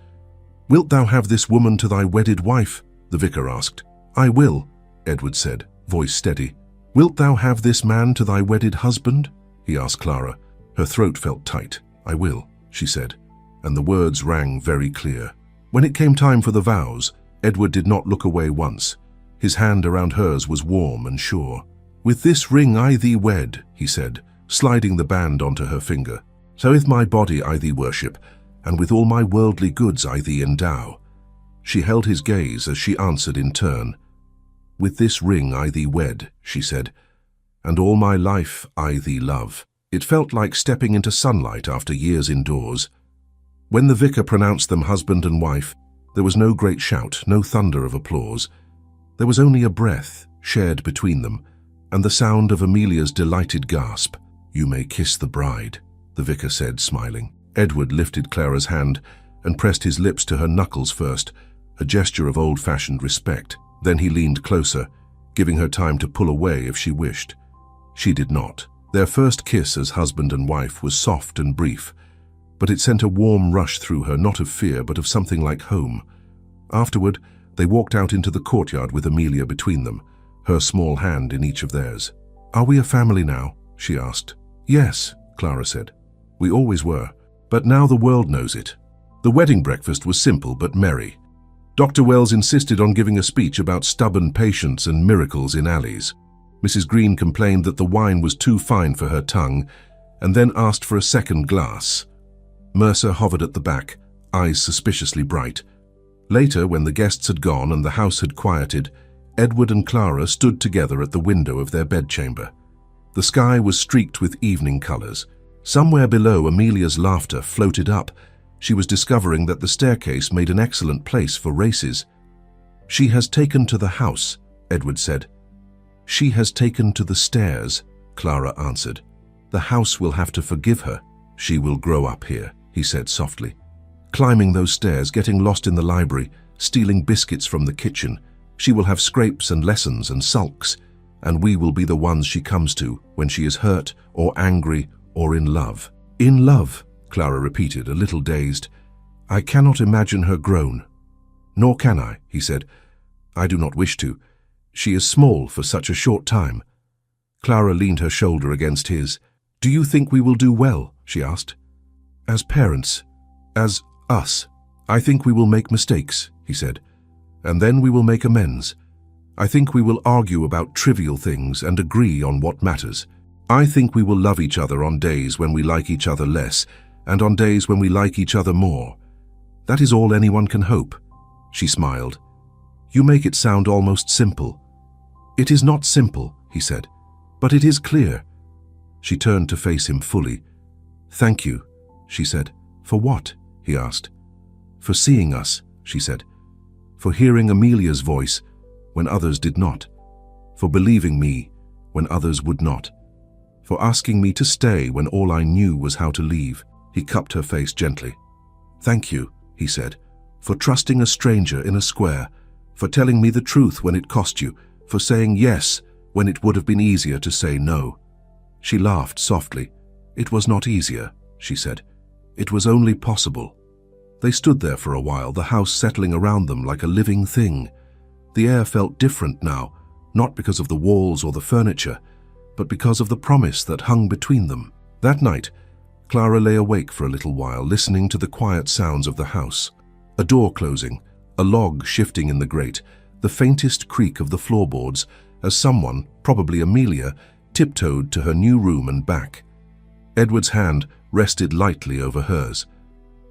"Wilt thou have this woman to thy wedded wife?" the vicar asked. "I will," Edward said, voice steady. "Wilt thou have this man to thy wedded husband?" he asked Clara. Her throat felt tight. "I will," she said, and the words rang very clear. When it came time for the vows, Edward did not look away once. His hand around hers was warm and sure. "With this ring I thee wed," he said, sliding the band onto her finger. "So with my body I thee worship, and with all my worldly goods I thee endow." She held his gaze as she answered in turn. "With this ring I thee wed," she said, "and all my life I thee love." It felt like stepping into sunlight after years indoors. When the vicar pronounced them husband and wife, there was no great shout, no thunder of applause. There was only a breath shared between them, and the sound of Amelia's delighted gasp. "You may kiss the bride," the vicar said, smiling. Edward lifted Clara's hand and pressed his lips to her knuckles first, a gesture of old-fashioned respect. Then he leaned closer, giving her time to pull away if she wished. She did not. Their first kiss as husband and wife was soft and brief, but it sent a warm rush through her, not of fear, but of something like home. Afterward, they walked out into the courtyard with Amelia between them, her small hand in each of theirs. "Are we a family now?" she asked. "Yes," Clara said. "We always were, but now the world knows it." The wedding breakfast was simple but merry. Dr. Wells insisted on giving a speech about stubborn patience and miracles in alleys. Mrs. Green complained that the wine was too fine for her tongue, and then asked for a second glass. Mercer hovered at the back, eyes suspiciously bright. Later, when the guests had gone and the house had quieted, Edward and Clara stood together at the window of their bedchamber. The sky was streaked with evening colors. Somewhere below, Amelia's laughter floated up. She was discovering that the staircase made an excellent place for races. "She has taken to the house," Edward said. "She has taken to the stairs," Clara answered. "The house will have to forgive her. She will grow up here," he said softly. "Climbing those stairs, getting lost in the library, stealing biscuits from the kitchen. She will have scrapes and lessons and sulks, and we will be the ones she comes to when she is hurt or angry or in love." "In love," Clara repeated, a little dazed. "I cannot imagine her grown." "Nor can I," he said. "I do not wish to. She is small for such a short time." Clara leaned her shoulder against his. "Do you think we will do well?" she asked. "As parents, as us, I think we will make mistakes," he said. "And then we will make amends. I think we will argue about trivial things and agree on what matters. I think we will love each other on days when we like each other less, and on days when we like each other more. That is all anyone can hope." She smiled. "You make it sound almost simple." "It is not simple," he said, "but it is clear." She turned to face him fully. "Thank you," she said. "For what?" he asked. "For seeing us," she said. "For hearing Amelia's voice when others did not. For believing me when others would not. For asking me to stay when all I knew was how to leave." He cupped her face gently. "Thank you," he said, "for trusting a stranger in a square, for telling me the truth when it cost you, for saying yes when it would have been easier to say no." She laughed softly. "It was not easier," she said. It was only possible. They stood there for a while, the house settling around them like a living thing. The air felt different now, not because of the walls or the furniture, but because of the promise that hung between them. That night, Clara lay awake for a little while, listening to the quiet sounds of the house. A door closing, a log shifting in the grate, the faintest creak of the floorboards as someone, probably Amelia, tiptoed to her new room and back. Edward's hand rested lightly over hers.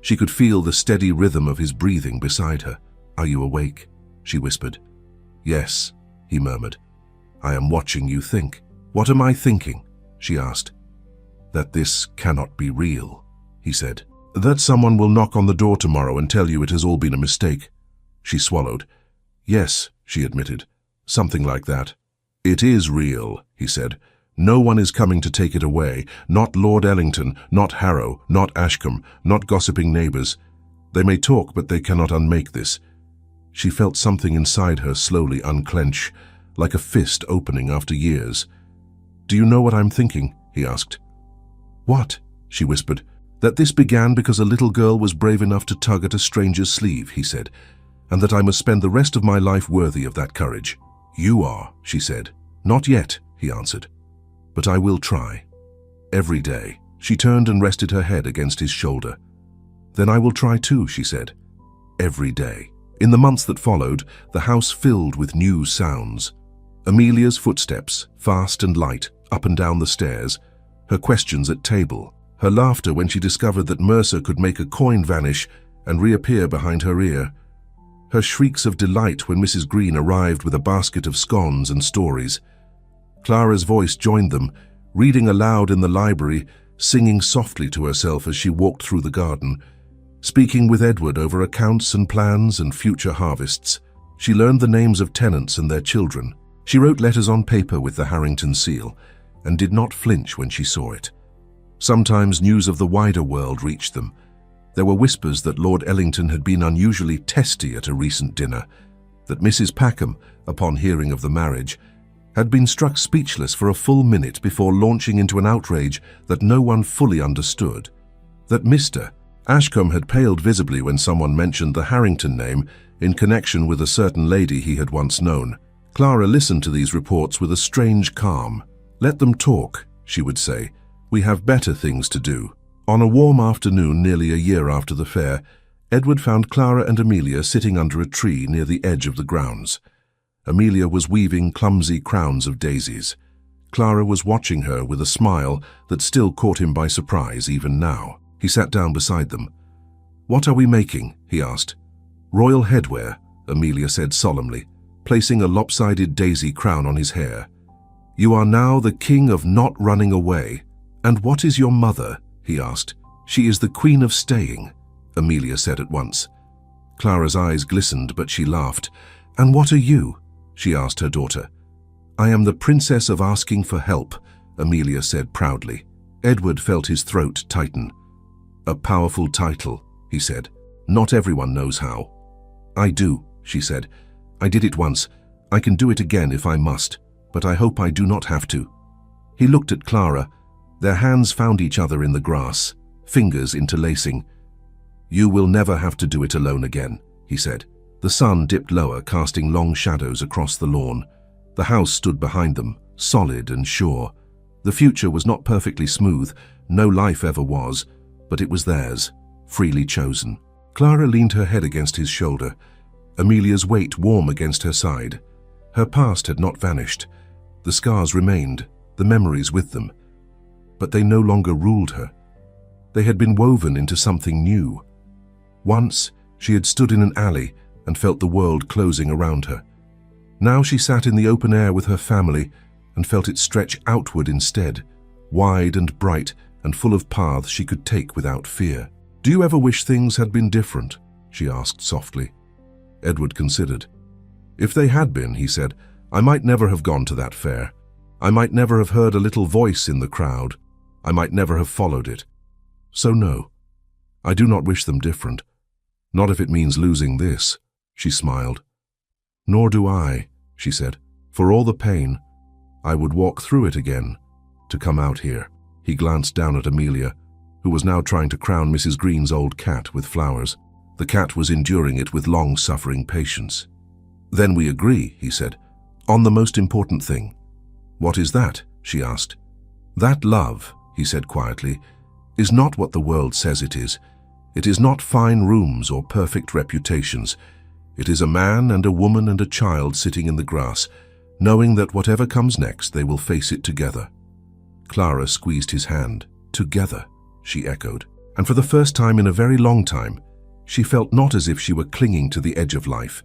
She could feel the steady rhythm of his breathing beside her. "Are you awake?" she whispered. "Yes," he murmured. "I am watching you think." "What am I thinking?" she asked. "That this cannot be real," he said. "That someone will knock on the door tomorrow and tell you it has all been a mistake." She swallowed. "Yes," she admitted. "Something like that." "It is real," he said. "No one is coming to take it away. Not Lord Ellington, not Harrow, not Ashcombe, not gossiping neighbours. They may talk, but they cannot unmake this." She felt something inside her slowly unclench, like a fist opening after years. "Do you know what I'm thinking?" he asked. "What?" she whispered. "That this began because a little girl was brave enough to tug at a stranger's sleeve," he said, "and that I must spend the rest of my life worthy of that courage." "You are," she said. "Not yet," he answered. "But I will try. Every day." She turned and rested her head against his shoulder. "Then I will try too," she said. "Every day." In the months that followed, the house filled with new sounds. Amelia's footsteps, fast and light, up and down the stairs, her questions at table, her laughter when she discovered that Mercer could make a coin vanish and reappear behind her ear, her shrieks of delight when Mrs. Green arrived with a basket of scones and stories. Clara's voice joined them, reading aloud in the library, singing softly to herself as she walked through the garden, speaking with Edward over accounts and plans and future harvests. She learned the names of tenants and their children. She wrote letters on paper with the Harrington seal, and did not flinch when she saw it. Sometimes news of the wider world reached them. There were whispers that Lord Ellington had been unusually testy at a recent dinner, that Mrs. Packham, upon hearing of the marriage, had been struck speechless for a full minute before launching into an outrage that no one fully understood, that Mr. Ashcombe had paled visibly when someone mentioned the Harrington name in connection with a certain lady he had once known. Clara listened to these reports with a strange calm. "Let them talk," she would say. "We have better things to do." On a warm afternoon nearly a year after the fair, Edward found Clara and Amelia sitting under a tree near the edge of the grounds. Amelia was weaving clumsy crowns of daisies. Clara was watching her with a smile that still caught him by surprise even now. He sat down beside them. "What are we making?" he asked. "Royal headwear," Amelia said solemnly, placing a lopsided daisy crown on his hair. "You are now the king of not running away." "And what is your mother?" he asked. "She is the queen of staying," Amelia said at once. Clara's eyes glistened, but she laughed. "And what are you?" she asked her daughter. "I am the princess of asking for help," Amelia said proudly. Edward felt his throat tighten. "A powerful title," he said. "Not everyone knows how." "I do," she said. "I did it once. I can do it again if I must, but I hope I do not have to." He looked at Clara. Their hands found each other in the grass, fingers interlacing. "You will never have to do it alone again," he said. The sun dipped lower, casting long shadows across the lawn. The house stood behind them, solid and sure. The future was not perfectly smooth, no life ever was, but it was theirs, freely chosen. Clara leaned her head against his shoulder, Amelia's weight warm against her side. Her past had not vanished. The scars remained, the memories with them. But they no longer ruled her. They had been woven into something new. Once, she had stood in an alley and felt the world closing around her. Now she sat in the open air with her family and felt it stretch outward instead, wide and bright and full of paths she could take without fear. "Do you ever wish things had been different?" she asked softly. Edward considered. "If they had been," he said, "I might never have gone to that fair. I might never have heard a little voice in the crowd. I might never have followed it. So no, I do not wish them different. Not if it means losing this," she smiled. "Nor do I," she said. "For all the pain, I would walk through it again to come out here." He glanced down at Amelia. who was now trying to crown Mrs. Green's old cat with flowers. The cat was enduring it with long-suffering patience. "Then we agree," he said, "on the most important thing." "What is that?" she asked. "That love," he said quietly, "is not what the world says it is. It is not fine rooms or perfect reputations. It is a man and a woman and a child sitting in the grass, knowing that whatever comes next, they will face it together." Clara squeezed his hand. "Together," she echoed. And for the first time in a very long time, she felt not as if she were clinging to the edge of life,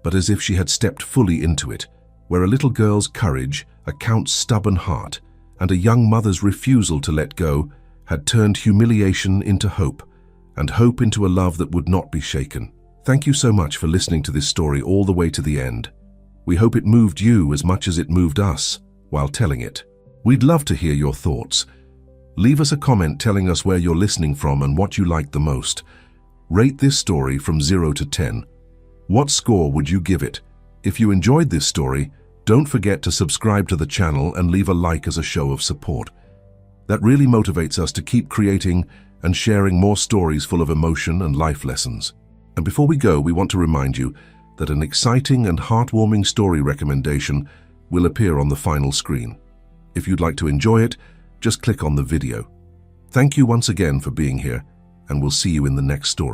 but as if she had stepped fully into it, where a little girl's courage, a count's stubborn heart, and a young mother's refusal to let go had turned humiliation into hope, and hope into a love that would not be shaken. Thank you so much for listening to this story all the way to the end. We hope it moved you as much as it moved us while telling it. We'd love to hear your thoughts. Leave us a comment telling us where you're listening from and what you liked the most. Rate this story from 0 to 10. What score would you give it? If you enjoyed this story, don't forget to subscribe to the channel and leave a like as a show of support. That really motivates us to keep creating and sharing more stories full of emotion and life lessons. And before we go, we want to remind you that an exciting and heartwarming story recommendation will appear on the final screen. If you'd like to enjoy it, just click on the video. Thank you once again for being here, and we'll see you in the next story.